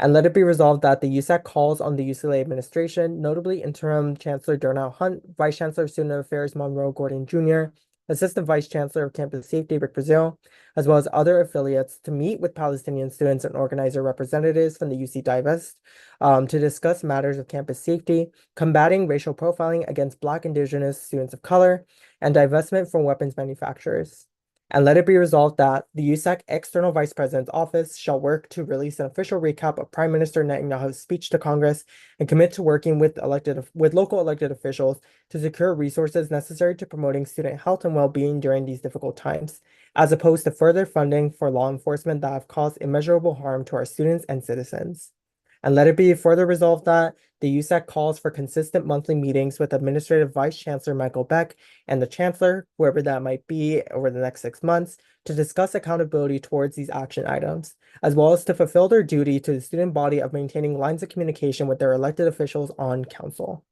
And let it be resolved that the USAC calls on the UCLA administration, notably Interim Chancellor Darnell Hunt, Vice Chancellor of Student Affairs Monroe Gordon Jr., Assistant Vice Chancellor of Campus Safety Rick Brazil, as well as other affiliates, to meet with Palestinian students and organizer representatives from the UC Divest to discuss matters of campus safety, combating racial profiling against Black, Indigenous students of color, and divestment from weapons manufacturers. And let it be resolved that the USAC External Vice President's Office shall work to release an official recap of Prime Minister Netanyahu's speech to Congress and commit to working with local elected officials to secure resources necessary to promoting student health and well-being during these difficult times, as opposed to further funding for law enforcement that have caused immeasurable harm to our students and citizens. And let it be further resolved that the USAC calls for consistent monthly meetings with Administrative Vice Chancellor Michael Beck and the Chancellor, whoever that might be, over the next 6 months to discuss accountability towards these action items, as well as to fulfill their duty to the student body of maintaining lines of communication with their elected officials on council.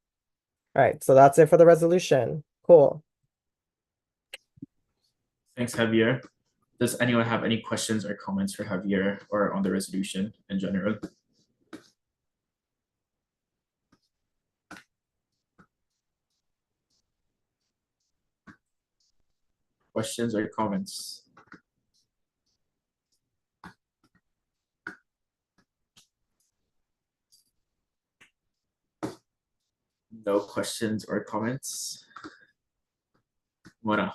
All right, so that's it for the resolution. Cool.
Thanks, Javier. Does anyone have any questions or comments for Javier or on the resolution in general? Questions or comments? No questions or comments? Mona.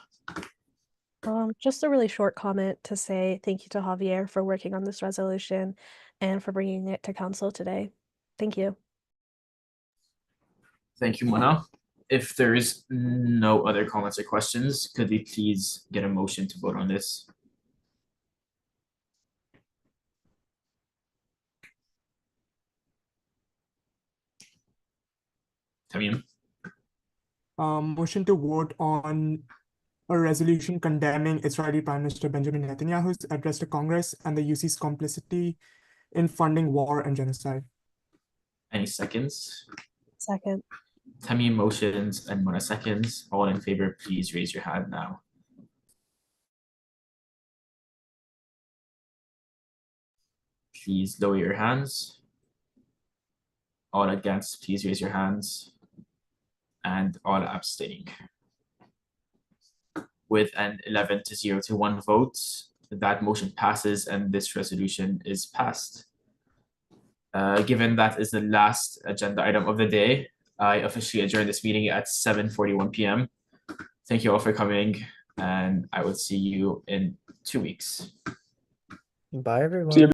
Just a really short comment to say thank you to Javier for working on this resolution and for bringing it to council today. Thank you.
Thank you, Mona. If there is no other comments or questions, could we please get a motion to vote on this? Tamim,
Motion to vote on a resolution condemning Israeli Prime Minister Benjamin Netanyahu's address to Congress and the UC's complicity in funding war and genocide.
any seconds?
Second.
Tamim motions and Mona seconds. All in favor, please raise your hand now. Please lower your hands. All against, please raise your hands. And all abstaining. With an 11-0 to 1 vote, that motion passes and this resolution is passed. Given that is the last agenda item of the day, I officially adjourn this meeting at 7:41 p.m. Thank you all for coming, and I will see you in 2 weeks.
Bye, everyone.
See you.